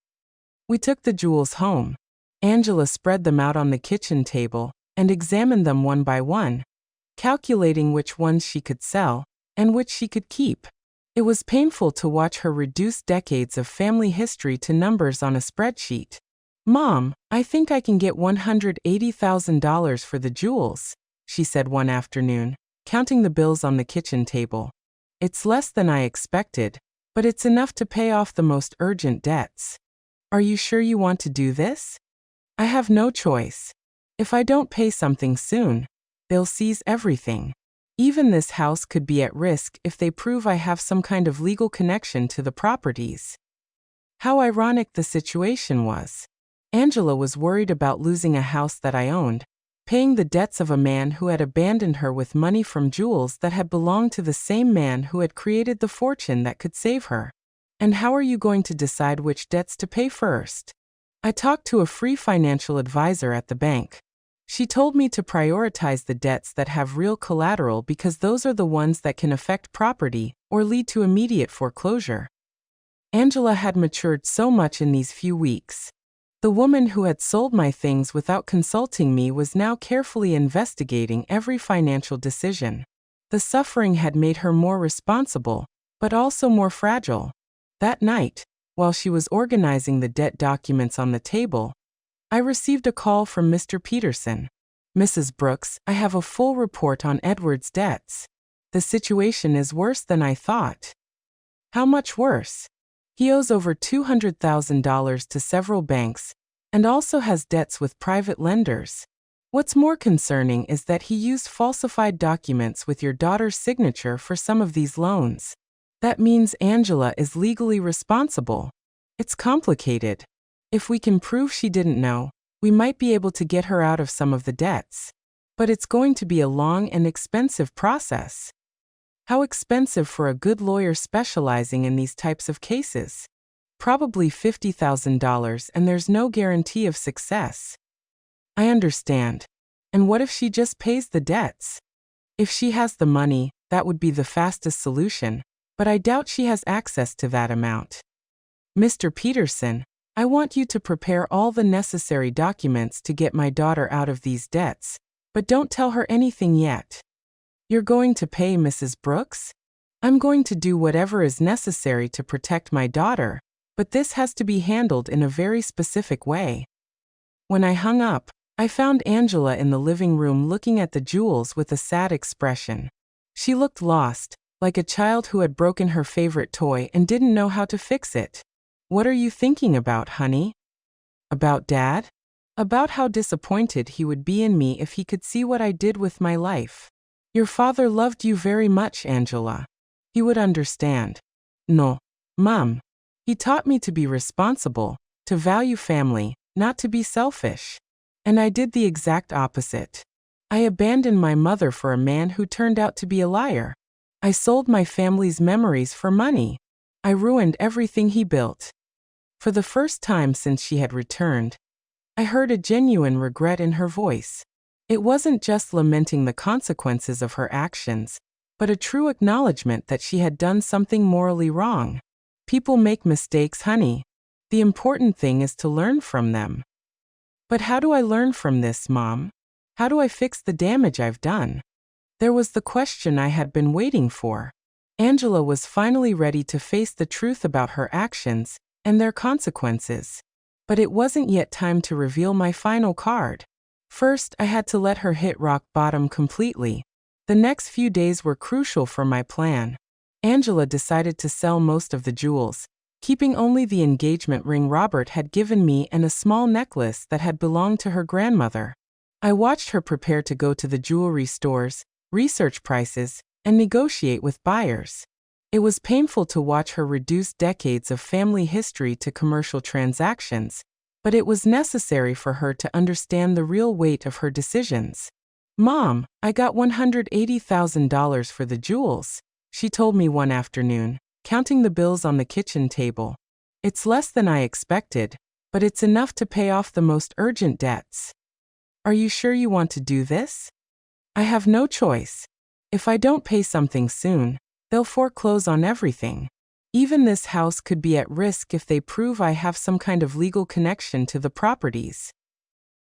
We took the jewels home. Angela spread them out on the kitchen table and examined them one by one, calculating which ones she could sell and which she could keep. It was painful to watch her reduce decades of family history to numbers on a spreadsheet. Mom, I think I can get $180,000 for the jewels, she said one afternoon, counting the bills on the kitchen table. It's less than I expected, but it's enough to pay off the most urgent debts. Are you sure you want to do this? I have no choice. If I don't pay something soon, they'll seize everything. Even this house could be at risk if they prove I have some kind of legal connection to the properties. How ironic the situation was. Angela was worried about losing a house that I owned, paying the debts of a man who had abandoned her with money from jewels that had belonged to the same man who had created the fortune that could save her. And how are you going to decide which debts to pay first? I talked to a free financial advisor at the bank. She told me to prioritize the debts that have real collateral because those are the ones that can affect property or lead to immediate foreclosure. Angela had matured so much in these few weeks. The woman who had sold my things without consulting me was now carefully investigating every financial decision. The suffering had made her more responsible, but also more fragile. That night, while she was organizing the debt documents on the table, I received a call from Mr. Peterson. Mrs. Brooks, I have a full report on Edward's debts. The situation is worse than I thought. How much worse? He owes over $200,000 to several banks and also has debts with private lenders. What's more concerning is that he used falsified documents with your daughter's signature for some of these loans. That means Angela is legally responsible. It's complicated. If we can prove she didn't know, we might be able to get her out of some of the debts. But it's going to be a long and expensive process. How expensive for a good lawyer specializing in these types of cases? Probably $50,000, and there's no guarantee of success. I understand. And what if she just pays the debts? If she has the money, that would be the fastest solution, but I doubt she has access to that amount. Mr. Peterson, I want you to prepare all the necessary documents to get my daughter out of these debts, but don't tell her anything yet. You're going to pay Mrs. Brooks? I'm going to do whatever is necessary to protect my daughter, but this has to be handled in a very specific way. When I hung up, I found Angela in the living room looking at the jewels with a sad expression. She looked lost, like a child who had broken her favorite toy and didn't know how to fix it. What are you thinking about, honey? About Dad? About how disappointed he would be in me if he could see what I did with my life. Your father loved you very much, Angela. He would understand. No, Mom. He taught me to be responsible, to value family, not to be selfish. And I did the exact opposite. I abandoned my mother for a man who turned out to be a liar. I sold my family's memories for money. I ruined everything he built. For the first time since she had returned, I heard a genuine regret in her voice. It wasn't just lamenting the consequences of her actions, but a true acknowledgement that she had done something morally wrong. People make mistakes, honey. The important thing is to learn from them. But how do I learn from this, Mom? How do I fix the damage I've done? There was the question I had been waiting for. Angela was finally ready to face the truth about her actions and their consequences. But it wasn't yet time to reveal my final card. First, I had to let her hit rock bottom completely. The next few days were crucial for my plan. Angela decided to sell most of the jewels, keeping only the engagement ring Robert had given me and a small necklace that had belonged to her grandmother. I watched her prepare to go to the jewelry stores, research prices, and negotiate with buyers. It was painful to watch her reduce decades of family history to commercial transactions, but it was necessary for her to understand the real weight of her decisions. Mom, I got $180,000 for the jewels, she told me one afternoon, counting the bills on the kitchen table. It's less than I expected, but it's enough to pay off the most urgent debts. Are you sure you want to do this? I have no choice. If I don't pay something soon, they'll foreclose on everything. Even this house could be at risk if they prove I have some kind of legal connection to the properties.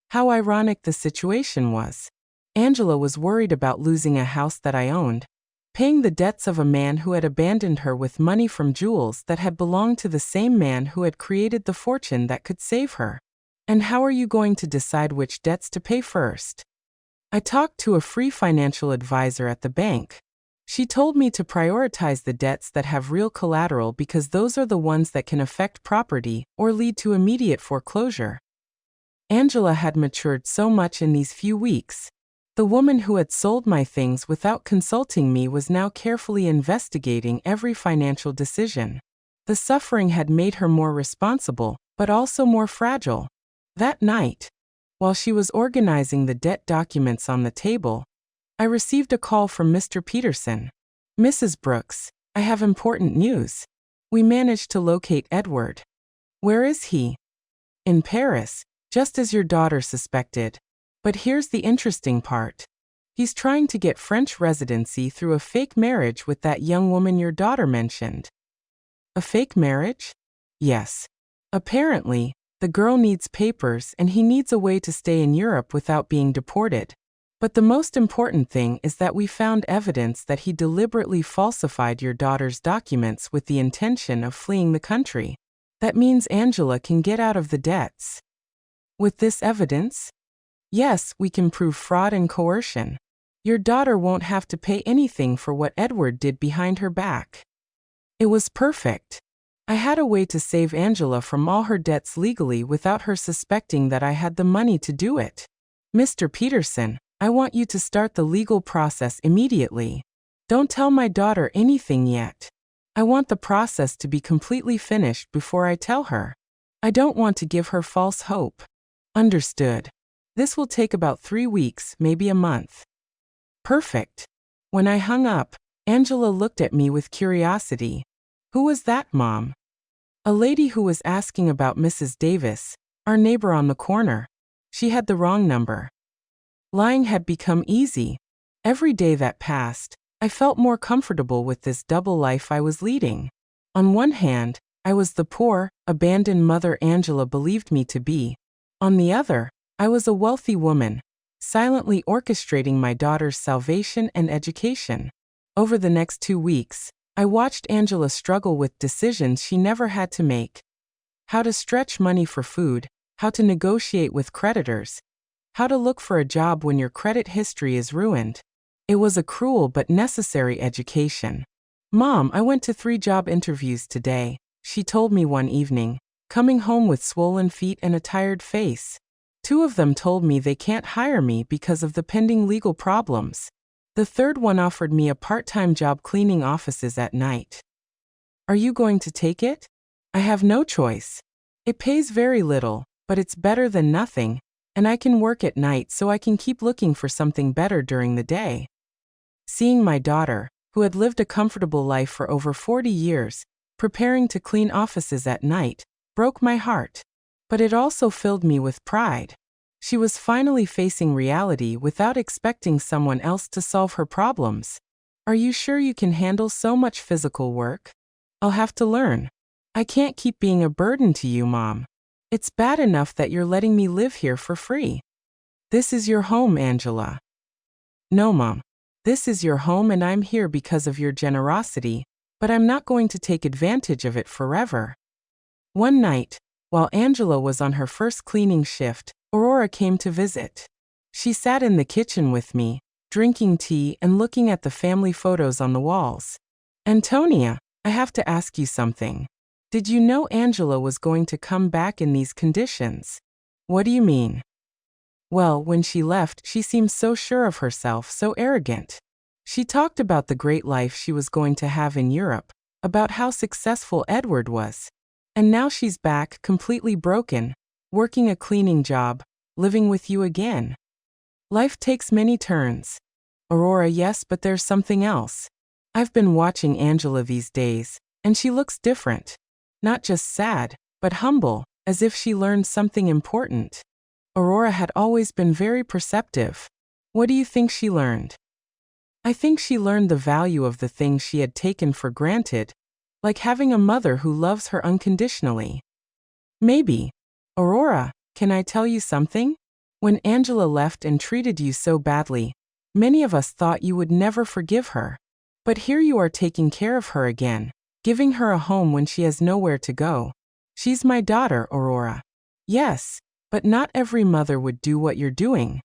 How ironic the situation was. Angela was worried about losing a house that I owned, paying the debts of a man who had abandoned her with money from jewels that had belonged to the same man who had created the fortune that could save her. And how are you going to decide which debts to pay first? I talked to a free financial advisor at the bank. She told me to prioritize the debts that have real collateral because those are the ones that can affect property or lead to immediate foreclosure. Angela had matured so much in these few weeks. The woman who had sold my things without consulting me was now carefully investigating every financial decision. The suffering had made her more responsible, but also more fragile. That night, while she was organizing the debt documents on the table, I received a call from Mr. Peterson. Mrs. Brooks, I have important news. We managed to locate Edward. Where is he? In Paris, just as your daughter suspected. But here's the interesting part. He's trying to get French residency through a fake marriage with that young woman your daughter mentioned. A fake marriage? Yes. Apparently, the girl needs papers and he needs a way to stay in Europe without being deported. But the most important thing is that we found evidence that he deliberately falsified your daughter's documents with the intention of fleeing the country. That means Angela can get out of the debts. With this evidence? Yes, we can prove fraud and coercion. Your daughter won't have to pay anything for what Edward did behind her back. It was perfect. I had a way to save Angela from all her debts legally without her suspecting that I had the money to do it. Mr. Peterson, I want you to start the legal process immediately. Don't tell my daughter anything yet. I want the process to be completely finished before I tell her. I don't want to give her false hope. Understood. This will take about 3 weeks, maybe a month. Perfect. When I hung up, Angela looked at me with curiosity. Who was that, Mom? A lady who was asking about Mrs. Davis, our neighbor on the corner. She had the wrong number. Lying had become easy. Every day that passed, I felt more comfortable with this double life I was leading. On one hand, I was the poor, abandoned mother Angela believed me to be. On the other, I was a wealthy woman, silently orchestrating my daughter's salvation and education. Over the next 2 weeks, I watched Angela struggle with decisions she never had to make. How to stretch money for food, how to negotiate with creditors, how to look for a job when your credit history is ruined. It was a cruel but necessary education. Mom, I went to 3 job interviews today, she told me one evening, coming home with swollen feet and a tired face. 2 of them told me they can't hire me because of the pending legal problems. The third one offered me a part-time job cleaning offices at night. Are you going to take it? I have no choice. It pays very little, but it's better than nothing, and I can work at night so I can keep looking for something better during the day. Seeing my daughter, who had lived a comfortable life for over 40 years, preparing to clean offices at night, broke my heart. But it also filled me with pride. She was finally facing reality without expecting someone else to solve her problems. Are you sure you can handle so much physical work? I'll have to learn. I can't keep being a burden to you, Mom. It's bad enough that you're letting me live here for free. This is your home, Angela. No, Mom. This is your home and I'm here because of your generosity, but I'm not going to take advantage of it forever. One night, while Angela was on her first cleaning shift, Aurora came to visit. She sat in the kitchen with me, drinking tea and looking at the family photos on the walls. Antonia, I have to ask you something. Did you know Angela was going to come back in these conditions? What do you mean? Well, when she left, she seemed so sure of herself, so arrogant. She talked about the great life she was going to have in Europe, about how successful Edward was. And now she's back, completely broken, working a cleaning job, living with you again. Life takes many turns. Aurora, yes, but there's something else. I've been watching Angela these days, and she looks different. Not just sad, but humble, as if she learned something important. Aurora had always been very perceptive. What do you think she learned? I think she learned the value of the things she had taken for granted, like having a mother who loves her unconditionally. Maybe. Aurora, can I tell you something? When Angela left and treated you so badly, many of us thought you would never forgive her. But here you are taking care of her again, giving her a home when she has nowhere to go. She's my daughter, Aurora. Yes, but not every mother would do what you're doing,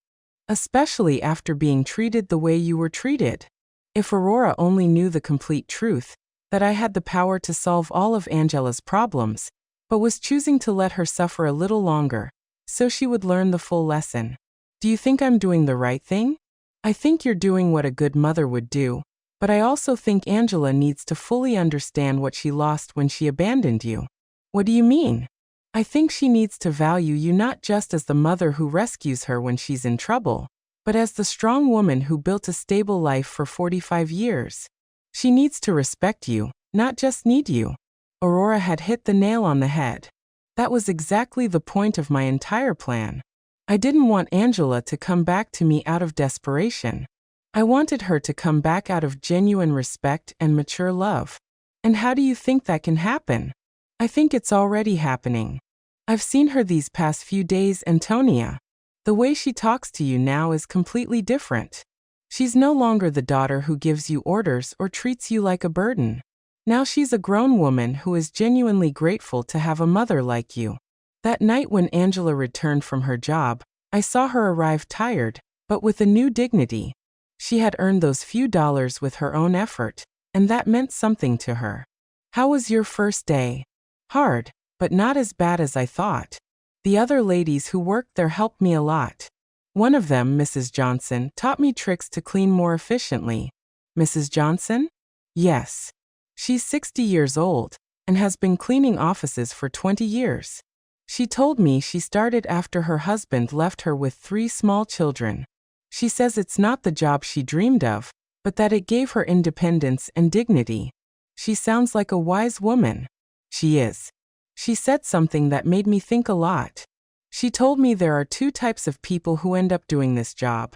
especially after being treated the way you were treated. If Aurora only knew the complete truth, that I had the power to solve all of Angela's problems, but was choosing to let her suffer a little longer, so she would learn the full lesson. Do you think I'm doing the right thing? I think you're doing what a good mother would do, but I also think Angela needs to fully understand what she lost when she abandoned you. What do you mean? I think she needs to value you not just as the mother who rescues her when she's in trouble, but as the strong woman who built a stable life for 45 years. She needs to respect you, not just need you. Aurora had hit the nail on the head. That was exactly the point of my entire plan. I didn't want Angela to come back to me out of desperation. I wanted her to come back out of genuine respect and mature love. And how do you think that can happen? I think it's already happening. I've seen her these past few days, Antonia. The way she talks to you now is completely different. She's no longer the daughter who gives you orders or treats you like a burden. Now she's a grown woman who is genuinely grateful to have a mother like you. That night when Angela returned from her job, I saw her arrive tired, but with a new dignity. She had earned those few dollars with her own effort, and that meant something to her. How was your first day? Hard, but not as bad as I thought. The other ladies who worked there helped me a lot. One of them, Mrs. Johnson, taught me tricks to clean more efficiently. Mrs. Johnson? Yes. She's 60 years old and has been cleaning offices for 20 years. She told me she started after her husband left her with 3 small children. She says it's not the job she dreamed of, but that it gave her independence and dignity. She sounds like a wise woman. She is. She said something that made me think a lot. She told me there are 2 types of people who end up doing this job.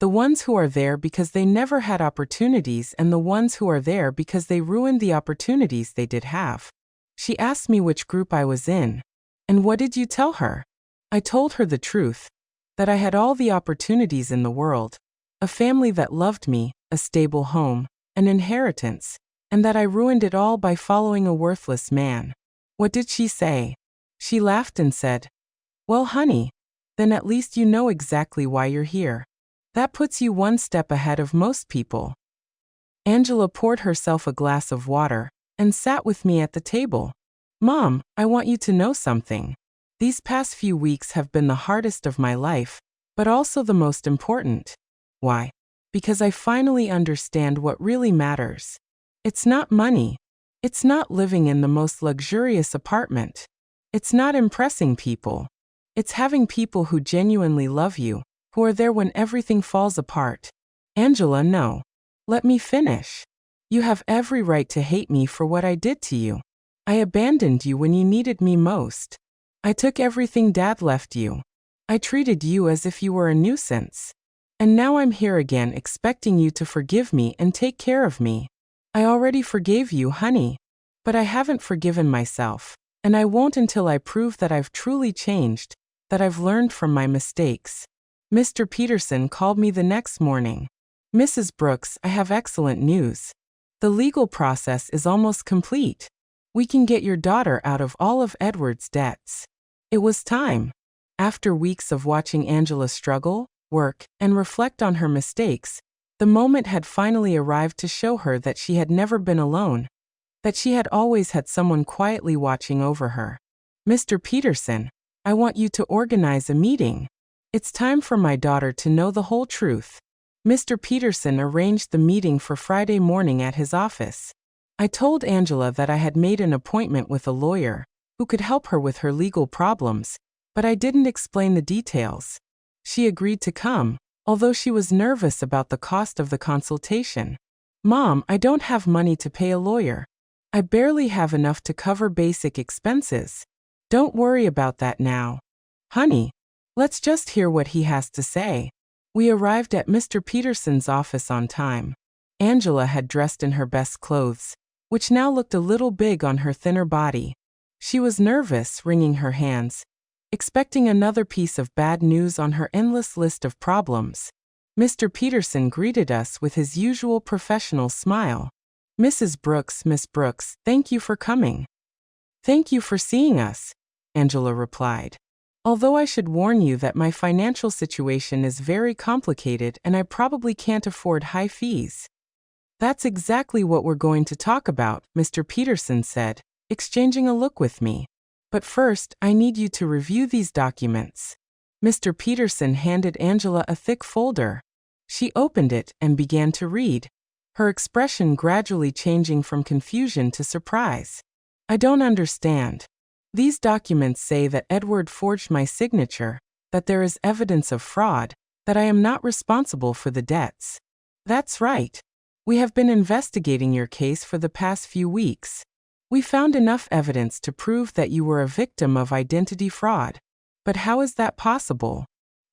The ones who are there because they never had opportunities, and the ones who are there because they ruined the opportunities they did have. She asked me which group I was in. And what did you tell her? I told her the truth, that I had all the opportunities in the world, a family that loved me, a stable home, an inheritance, and that I ruined it all by following a worthless man. What did she say? She laughed and said, "Well, honey, then at least you know exactly why you're here. That puts you one step ahead of most people." Angela poured herself a glass of water and sat with me at the table. "Mom, I want you to know something. These past few weeks have been the hardest of my life, but also the most important. Why? Because I finally understand what really matters. It's not money. It's not living in the most luxurious apartment. It's not impressing people. It's having people who genuinely love you, who are there when everything falls apart." Angela, no. Let me finish. You have every right to hate me for what I did to you. I abandoned you when you needed me most. I took everything Dad left you. I treated you as if you were a nuisance. And now I'm here again expecting you to forgive me and take care of me. I already forgave you, honey. But I haven't forgiven myself, and I won't until I prove that I've truly changed, that I've learned from my mistakes. Mr. Peterson called me the next morning. "Mrs. Brooks, I have excellent news. The legal process is almost complete. We can get your daughter out of all of Edward's debts." It was time. After weeks of watching Angela struggle, work, and reflect on her mistakes, the moment had finally arrived to show her that she had never been alone, that she had always had someone quietly watching over her. "Mr. Peterson, I want you to organize a meeting. It's time for my daughter to know the whole truth." Mr. Peterson arranged the meeting for Friday morning at his office. I told Angela that I had made an appointment with a lawyer who could help her with her legal problems, but I didn't explain the details. She agreed to come, although she was nervous about the cost of the consultation. Mom, I don't have money to pay a lawyer. I barely have enough to cover basic expenses. Don't worry about that now. Honey, let's just hear what he has to say. We arrived at Mr. Peterson's office on time. Angela had dressed in her best clothes, which now looked a little big on her thinner body. She was nervous, wringing her hands, expecting another piece of bad news on her endless list of problems. Mr. Peterson greeted us with his usual professional smile. Mrs. Brooks, Miss Brooks, thank you for coming. Thank you for seeing us, Angela replied. Although I should warn you that my financial situation is very complicated and I probably can't afford high fees. That's exactly what we're going to talk about, Mr. Peterson said, exchanging a look with me. But first, I need you to review these documents. Mr. Peterson handed Angela a thick folder. She opened it and began to read, her expression gradually changing from confusion to surprise. I don't understand. These documents say that Edward forged my signature, that there is evidence of fraud, that I am not responsible for the debts. That's right. We have been investigating your case for the past few weeks. We found enough evidence to prove that you were a victim of identity fraud. But how is that possible?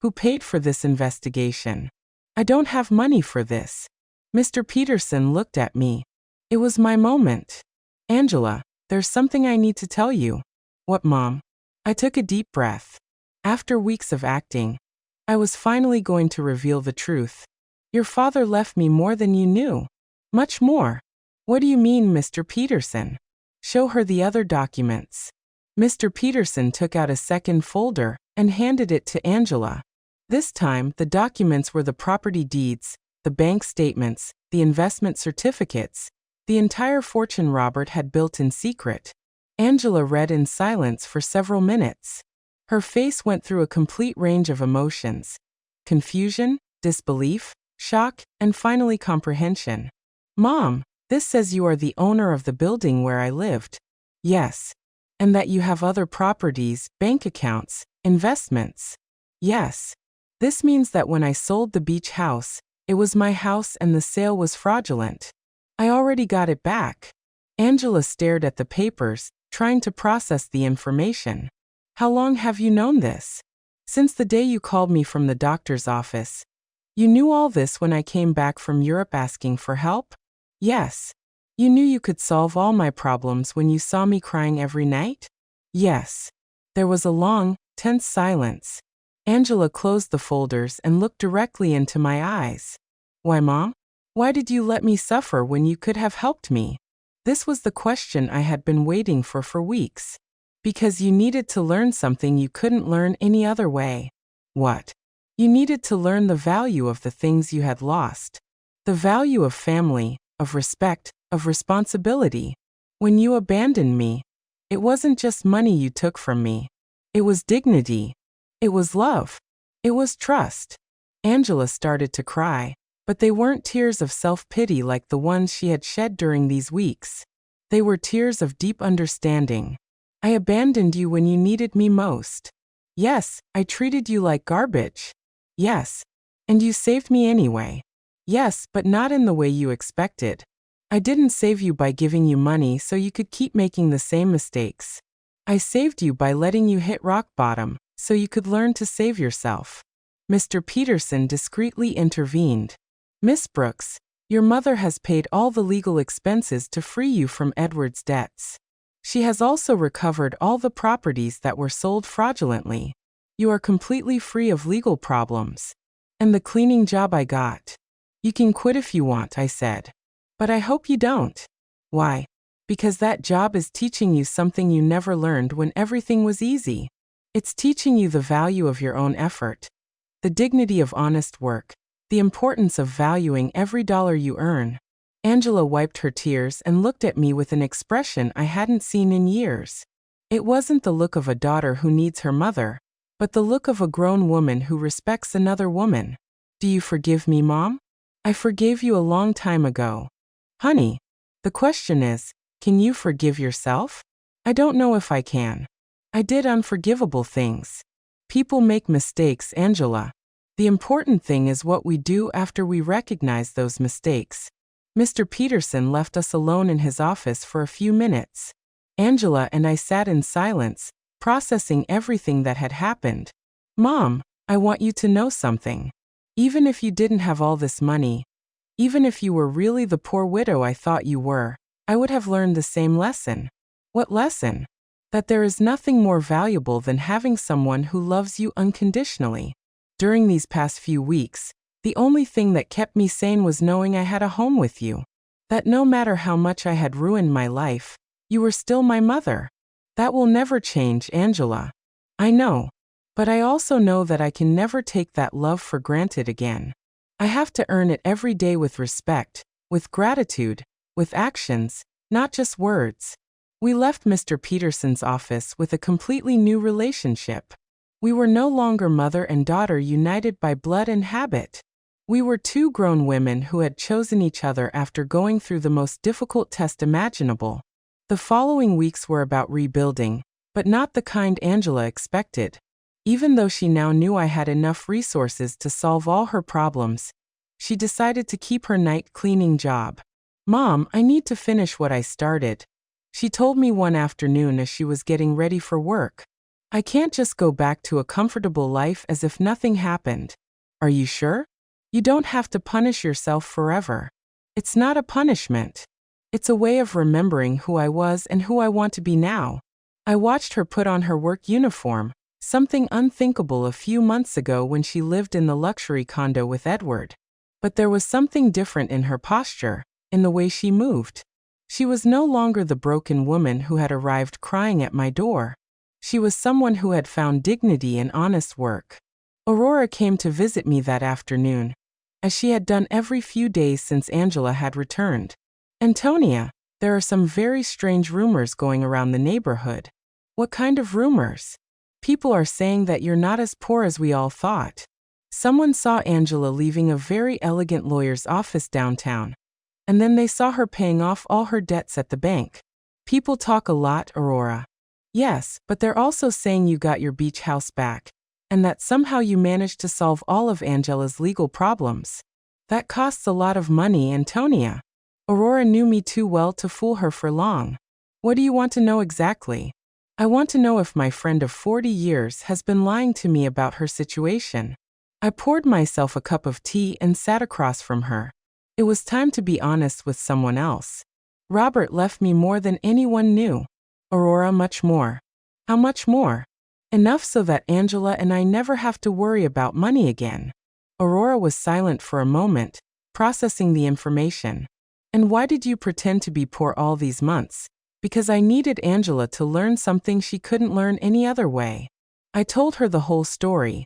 Who paid for this investigation? I don't have money for this. Mr. Peterson looked at me. It was my moment. Angela, there's something I need to tell you. What, Mom? I took a deep breath. After weeks of acting, I was finally going to reveal the truth. Your father left me more than you knew. Much more. What do you mean, Mr. Peterson? Show her the other documents. Mr. Peterson took out a second folder and handed it to Angela. This time, the documents were the property deeds, the bank statements, the investment certificates, the entire fortune Robert had built in secret. Angela read in silence for several minutes. Her face went through a complete range of emotions: confusion, disbelief, shock, and finally comprehension. Mom, this says you are the owner of the building where I lived. Yes. And that you have other properties, bank accounts, investments. Yes. This means that when I sold the beach house, it was my house and the sale was fraudulent. I already got it back. Angela stared at the papers, trying to process the information. How long have you known this? Since the day you called me from the doctor's office. You knew all this when I came back from Europe asking for help? Yes. You knew you could solve all my problems when you saw me crying every night? Yes. There was a long, tense silence. Angela closed the folders and looked directly into my eyes. Why, Mom? Why did you let me suffer when you could have helped me? This was the question I had been waiting for weeks. Because you needed to learn something you couldn't learn any other way. What? You needed to learn the value of the things you had lost. The value of family, of respect, of responsibility. When you abandoned me, it wasn't just money you took from me. It was dignity. It was love. It was trust. Angela started to cry, but they weren't tears of self-pity like the ones she had shed during these weeks. They were tears of deep understanding. I abandoned you when you needed me most. Yes, I treated you like garbage. Yes. And you saved me anyway. Yes, but not in the way you expected. I didn't save you by giving you money so you could keep making the same mistakes. I saved you by letting you hit rock bottom so you could learn to save yourself. Mr. Peterson discreetly intervened. Miss Brooks, your mother has paid all the legal expenses to free you from Edward's debts. She has also recovered all the properties that were sold fraudulently. You are completely free of legal problems. And the cleaning job I got. You can quit if you want, I said. But I hope you don't. Why? Because that job is teaching you something you never learned when everything was easy. It's teaching you the value of your own effort, the dignity of honest work, the importance of valuing every dollar you earn. Angela wiped her tears and looked at me with an expression I hadn't seen in years. It wasn't the look of a daughter who needs her mother, but the look of a grown woman who respects another woman. Do you forgive me, Mom? I forgave you a long time ago. Honey, the question is, can you forgive yourself? I don't know if I can. I did unforgivable things. People make mistakes, Angela. The important thing is what we do after we recognize those mistakes. Mr. Peterson left us alone in his office for a few minutes. Angela and I sat in silence, processing everything that had happened. Mom, I want you to know something. Even if you didn't have all this money, even if you were really the poor widow I thought you were, I would have learned the same lesson. What lesson? That there is nothing more valuable than having someone who loves you unconditionally. During these past few weeks, the only thing that kept me sane was knowing I had a home with you. That no matter how much I had ruined my life, you were still my mother. That will never change, Angela. I know. But I also know that I can never take that love for granted again. I have to earn it every day with respect, with gratitude, with actions, not just words. We left Mr. Peterson's office with a completely new relationship. We were no longer mother and daughter united by blood and habit. We were two grown women who had chosen each other after going through the most difficult test imaginable. The following weeks were about rebuilding, but not the kind Angela expected. Even though she now knew I had enough resources to solve all her problems, she decided to keep her night cleaning job. Mom, I need to finish what I started, she told me one afternoon as she was getting ready for work. I can't just go back to a comfortable life as if nothing happened. Are you sure? You don't have to punish yourself forever. It's not a punishment. It's a way of remembering who I was and who I want to be now. I watched her put on her work uniform, something unthinkable a few months ago when she lived in the luxury condo with Edward. But there was something different in her posture, in the way she moved. She was no longer the broken woman who had arrived crying at my door. She was someone who had found dignity in honest work. Aurora came to visit me that afternoon, as she had done every few days since Angela had returned. Antonia, there are some very strange rumors going around the neighborhood. What kind of rumors? People are saying that you're not as poor as we all thought. Someone saw Angela leaving a very elegant lawyer's office downtown, and then they saw her paying off all her debts at the bank. People talk a lot, Aurora. Yes, but they're also saying you got your beach house back, and that somehow you managed to solve all of Angela's legal problems. That costs a lot of money, Antonia. Aurora knew me too well to fool her for long. What do you want to know exactly? I want to know if my friend of 40 years has been lying to me about her situation. I poured myself a cup of tea and sat across from her. It was time to be honest with someone else. Robert left me more than anyone knew. Aurora, much more. How much more? Enough so that Angela and I never have to worry about money again. Aurora was silent for a moment, processing the information. And why did you pretend to be poor all these months? Because I needed Angela to learn something she couldn't learn any other way. I told her the whole story.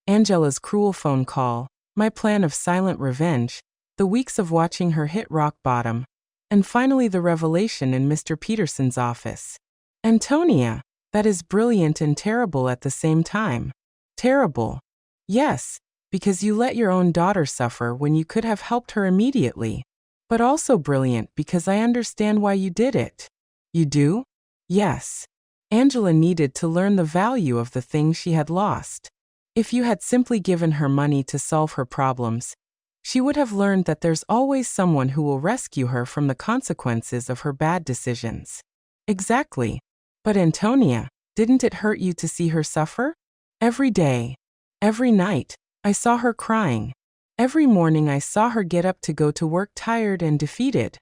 Angela's cruel phone call, my plan of silent revenge, the weeks of watching her hit rock bottom, and finally the revelation in Mr. Peterson's office. Antonia, that is brilliant and terrible at the same time. Terrible. Yes, because you let your own daughter suffer when you could have helped her immediately. But also brilliant because I understand why you did it. You do? Yes. Angela needed to learn the value of the things she had lost. If you had simply given her money to solve her problems, she would have learned that there's always someone who will rescue her from the consequences of her bad decisions. Exactly. But Antonia, didn't it hurt you to see her suffer? Every day, every night, I saw her crying. Every morning I saw her get up to go to work tired and defeated.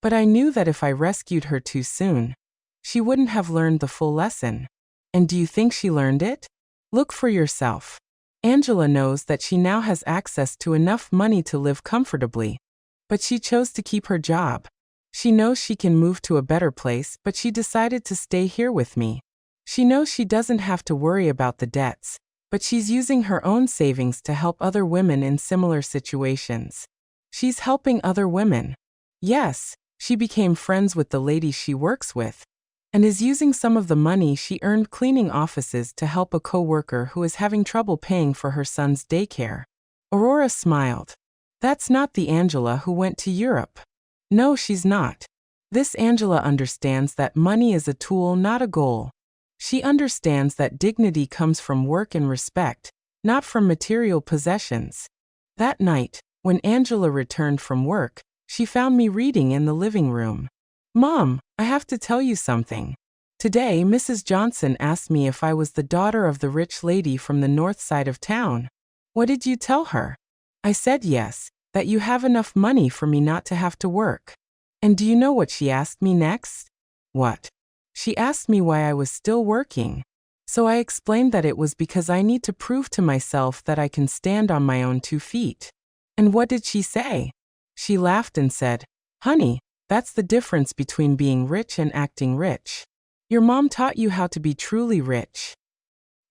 But I knew that if I rescued her too soon, she wouldn't have learned the full lesson. And do you think she learned it? Look for yourself. Angela knows that she now has access to enough money to live comfortably. But she chose to keep her job. She knows she can move to a better place, but she decided to stay here with me. She knows she doesn't have to worry about the debts, but she's using her own savings to help other women in similar situations. She's helping other women. Yes, she became friends with the ladies she works with, and is using some of the money she earned cleaning offices to help a co-worker who is having trouble paying for her son's daycare. Aurora smiled. That's not the Angela who went to Europe. No, she's not. This Angela understands that money is a tool, not a goal. She understands that dignity comes from work and respect, not from material possessions. That night, when Angela returned from work, she found me reading in the living room. "Mom, I have to tell you something. Today, Mrs. Johnson asked me if I was the daughter of the rich lady from the north side of town. What did you tell her?" I said yes, that you have enough money for me not to have to work. And do you know what she asked me next? What? She asked me why I was still working. So I explained that it was because I need to prove to myself that I can stand on my own 2 feet. And what did she say? She laughed and said, "Honey, that's the difference between being rich and acting rich. Your mom taught you how to be truly rich."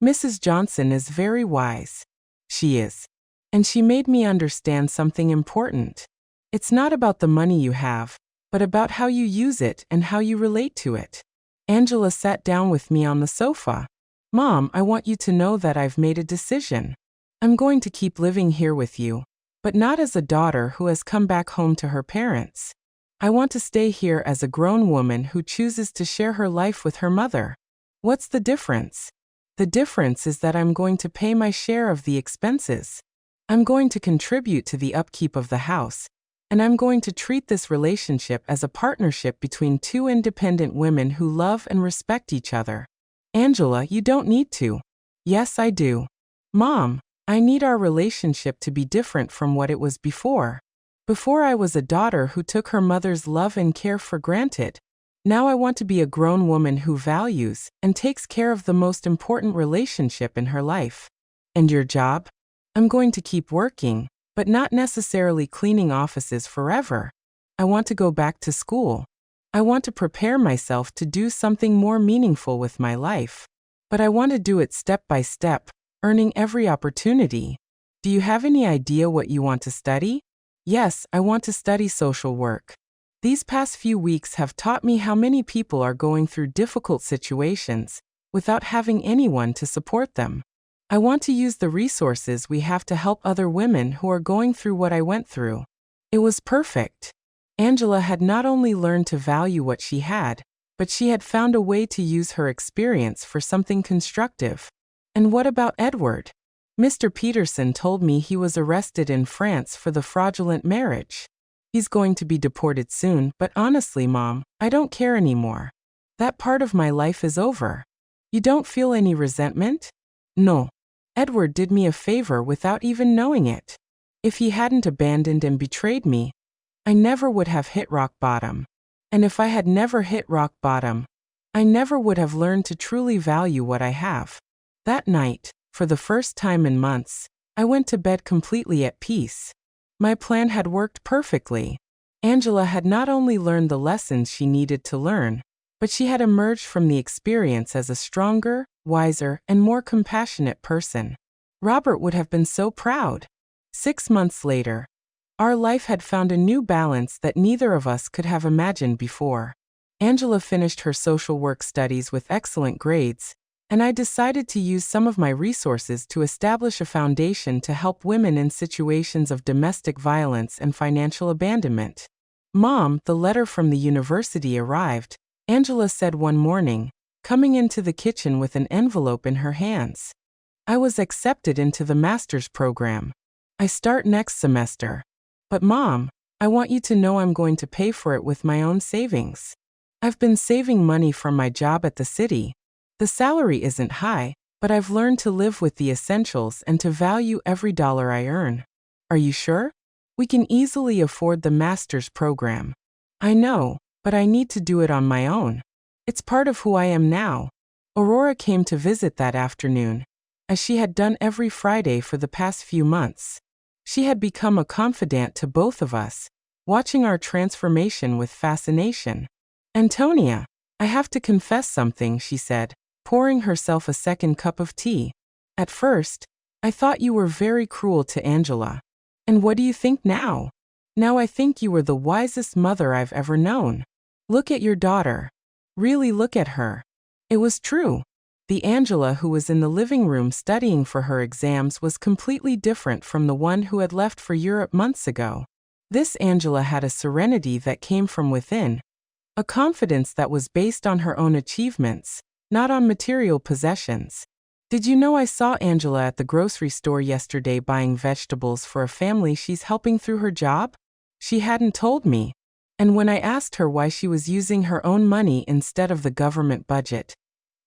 Mrs. Johnson is very wise. She is. And she made me understand something important. It's not about the money you have, but about how you use it and how you relate to it. Angela sat down with me on the sofa. "Mom, I want you to know that I've made a decision. I'm going to keep living here with you, but not as a daughter who has come back home to her parents. I want to stay here as a grown woman who chooses to share her life with her mother." What's the difference? The difference is that I'm going to pay my share of the expenses. I'm going to contribute to the upkeep of the house, and I'm going to treat this relationship as a partnership between 2 independent women who love and respect each other. Angela, you don't need to. Yes, I do. Mom, I need our relationship to be different from what it was before. Before I was a daughter who took her mother's love and care for granted. Now I want to be a grown woman who values and takes care of the most important relationship in her life. And your job? I'm going to keep working, but not necessarily cleaning offices forever. I want to go back to school. I want to prepare myself to do something more meaningful with my life. But I want to do it step by step, earning every opportunity. Do you have any idea what you want to study? Yes, I want to study social work. These past few weeks have taught me how many people are going through difficult situations without having anyone to support them. I want to use the resources we have to help other women who are going through what I went through. It was perfect. Angela had not only learned to value what she had, but she had found a way to use her experience for something constructive. And what about Edward? Mr. Peterson told me he was arrested in France for the fraudulent marriage. He's going to be deported soon, but honestly, Mom, I don't care anymore. That part of my life is over. You don't feel any resentment? No. Edward did me a favor without even knowing it. If he hadn't abandoned and betrayed me, I never would have hit rock bottom. And if I had never hit rock bottom, I never would have learned to truly value what I have. That night, for the first time in months, I went to bed completely at peace. My plan had worked perfectly. Angela had not only learned the lessons she needed to learn, but she had emerged from the experience as a stronger, wiser, and more compassionate person. Robert would have been so proud. 6 months later, our life had found a new balance that neither of us could have imagined before. Angela finished her social work studies with excellent grades, and I decided to use some of my resources to establish a foundation to help women in situations of domestic violence and financial abandonment. "Mom, the letter from the university arrived," Angela said one morning, coming into the kitchen with an envelope in her hands. "I was accepted into the master's program. I start next semester. But Mom, I want you to know I'm going to pay for it with my own savings. I've been saving money from my job at the city. The salary isn't high, but I've learned to live with the essentials and to value every dollar I earn. Are you sure? We can easily afford the master's program. I know, but I need to do it on my own. It's part of who I am now." Aurora came to visit that afternoon, as she had done every Friday for the past few months. She had become a confidant to both of us, watching our transformation with fascination. "Antonia, I have to confess something," she said, pouring herself a second cup of tea. "At first, I thought you were very cruel to Angela. And what do you think now? Now I think you were the wisest mother I've ever known. Look at your daughter. Really look at her." It was true. The Angela who was in the living room studying for her exams was completely different from the one who had left for Europe months ago. This Angela had a serenity that came from within, a confidence that was based on her own achievements, not on material possessions. Did you know I saw Angela at the grocery store yesterday buying vegetables for a family she's helping through her job? She hadn't told me. And when I asked her why she was using her own money instead of the government budget,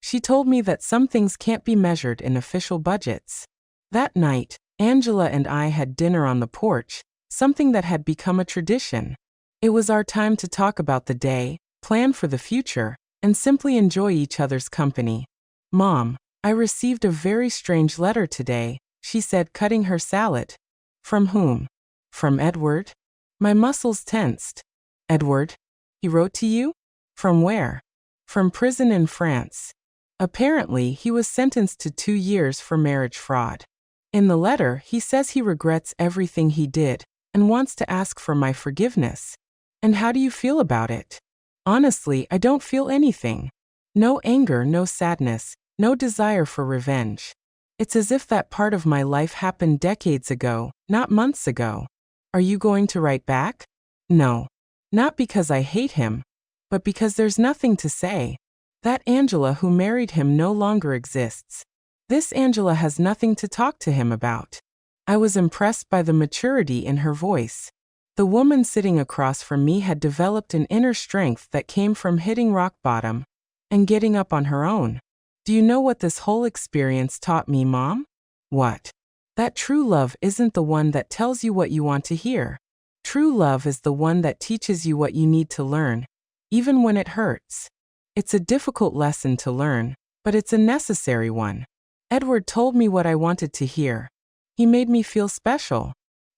she told me that some things can't be measured in official budgets. That night, Angela and I had dinner on the porch, something that had become a tradition. It was our time to talk about the day, plan for the future, and simply enjoy each other's company. Mom, I received a very strange letter today, she said, cutting her salad. From whom? From Edward? My muscles tensed. Edward? He wrote to you? From where? From prison in France. Apparently, he was sentenced to 2 years for marriage fraud. In the letter, he says he regrets everything he did and wants to ask for my forgiveness. And how do you feel about it? Honestly, I don't feel anything. No anger, no sadness, no desire for revenge. It's as if that part of my life happened decades ago, not months ago. Are you going to write back? No. Not because I hate him, but because there's nothing to say. That Angela who married him no longer exists. This Angela has nothing to talk to him about. I was impressed by the maturity in her voice. The woman sitting across from me had developed an inner strength that came from hitting rock bottom and getting up on her own. Do you know what this whole experience taught me, Mom? What? That true love isn't the one that tells you what you want to hear. True love is the one that teaches you what you need to learn, even when it hurts. It's a difficult lesson to learn, but it's a necessary one. Edward told me what I wanted to hear. He made me feel special.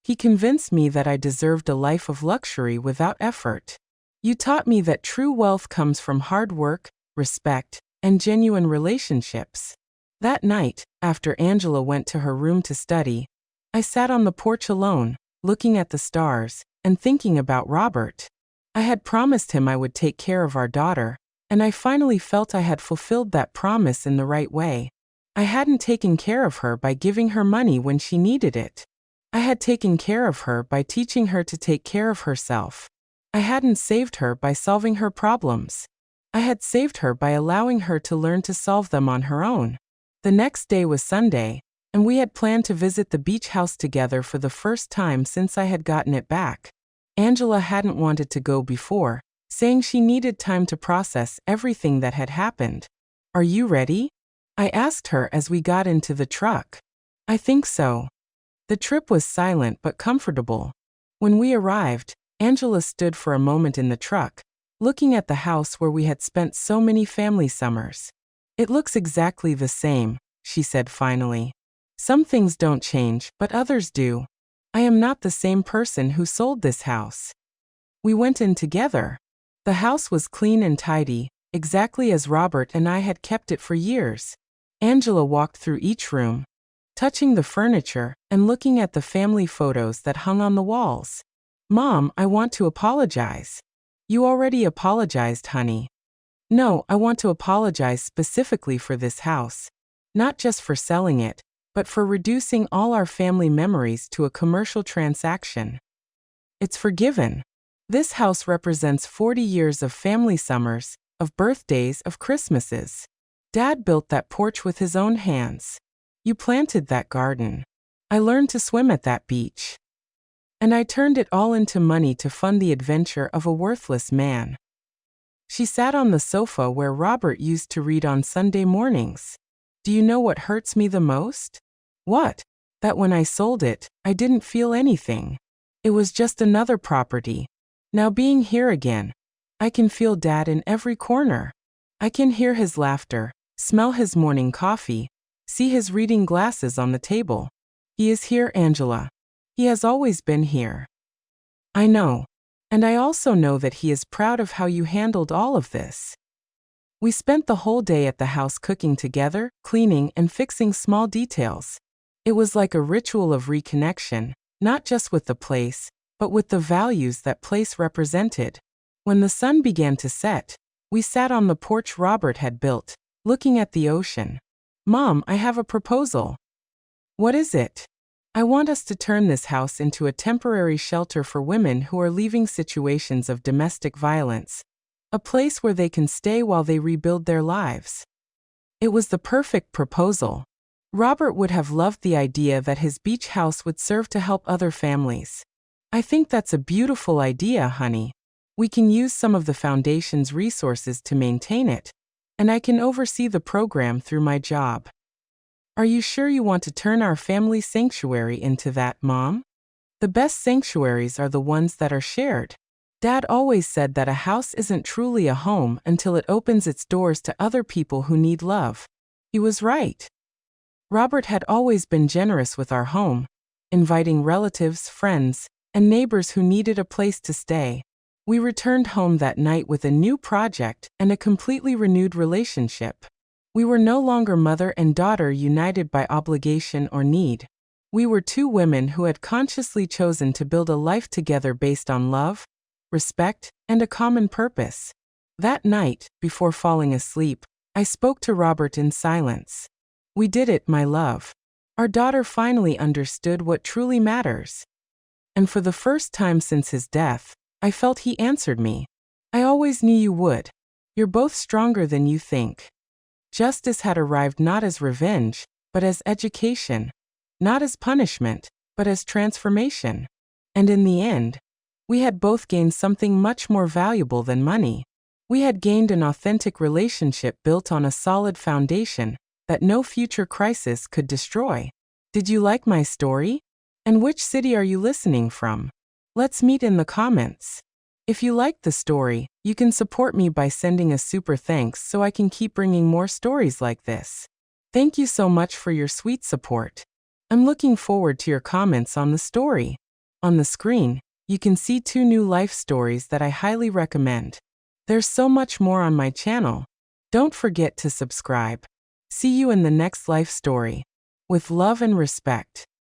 He convinced me that I deserved a life of luxury without effort. You taught me that true wealth comes from hard work, respect, and genuine relationships. That night, after Angela went to her room to study, I sat on the porch alone, looking at the stars, and thinking about Robert. I had promised him I would take care of our daughter, and I finally felt I had fulfilled that promise in the right way. I hadn't taken care of her by giving her money when she needed it. I had taken care of her by teaching her to take care of herself. I hadn't saved her by solving her problems. I had saved her by allowing her to learn to solve them on her own. The next day was Sunday, and we had planned to visit the beach house together for the first time since I had gotten it back. Angela hadn't wanted to go before, saying she needed time to process everything that had happened. Are you ready? I asked her as we got into the truck. I think so. The trip was silent but comfortable. When we arrived, Angela stood for a moment in the truck, looking at the house where we had spent so many family summers. It looks exactly the same, she said finally. Some things don't change, but others do. I am not the same person who sold this house. We went in together. The house was clean and tidy, exactly as Robert and I had kept it for years. Angela walked through each room, touching the furniture and looking at the family photos that hung on the walls. Mom, I want to apologize. You already apologized, honey. No, I want to apologize specifically for this house. Not just for selling it, but for reducing all our family memories to a commercial transaction. It's forgiven. This house represents 40 years of family summers, of birthdays, of Christmases. Dad built that porch with his own hands. You planted that garden. I learned to swim at that beach. And I turned it all into money to fund the adventure of a worthless man. She sat on the sofa where Robert used to read on Sunday mornings. Do you know what hurts me the most? What? That when I sold it, I didn't feel anything. It was just another property. Now being here again, I can feel Dad in every corner. I can hear his laughter, smell his morning coffee, see his reading glasses on the table. He is here, Angela. He has always been here. I know. And I also know that he is proud of how you handled all of this. We spent the whole day at the house cooking together, cleaning and fixing small details. It was like a ritual of reconnection, not just with the place, but with the values that place represented. When the sun began to set, we sat on the porch Robert had built, looking at the ocean. Mom, I have a proposal. What is it? I want us to turn this house into a temporary shelter for women who are leaving situations of domestic violence. A place where they can stay while they rebuild their lives. It was the perfect proposal. Robert would have loved the idea that his beach house would serve to help other families. I think that's a beautiful idea, honey. We can use some of the foundation's resources to maintain it, and I can oversee the program through my job. Are you sure you want to turn our family sanctuary into that, Mom? The best sanctuaries are the ones that are shared. Dad always said that a house isn't truly a home until it opens its doors to other people who need love. He was right. Robert had always been generous with our home, inviting relatives, friends, and neighbors who needed a place to stay. We returned home that night with a new project and a completely renewed relationship. We were no longer mother and daughter united by obligation or need. We were two women who had consciously chosen to build a life together based on love, respect, and a common purpose. That night, before falling asleep, I spoke to Robert in silence. We did it, my love. Our daughter finally understood what truly matters. And for the first time since his death, I felt he answered me. I always knew you would. You're both stronger than you think. Justice had arrived not as revenge, but as education. Not as punishment, but as transformation. And in the end, we had both gained something much more valuable than money. We had gained an authentic relationship built on a solid foundation that no future crisis could destroy. Did you like my story? And which city are you listening from? Let's meet in the comments. If you liked the story, you can support me by sending a super thanks so I can keep bringing more stories like this. Thank you so much for your sweet support. I'm looking forward to your comments on the story. On the screen, you can see 2 new life stories that I highly recommend. There's so much more on my channel. Don't forget to subscribe. See you in the next life story. With love and respect.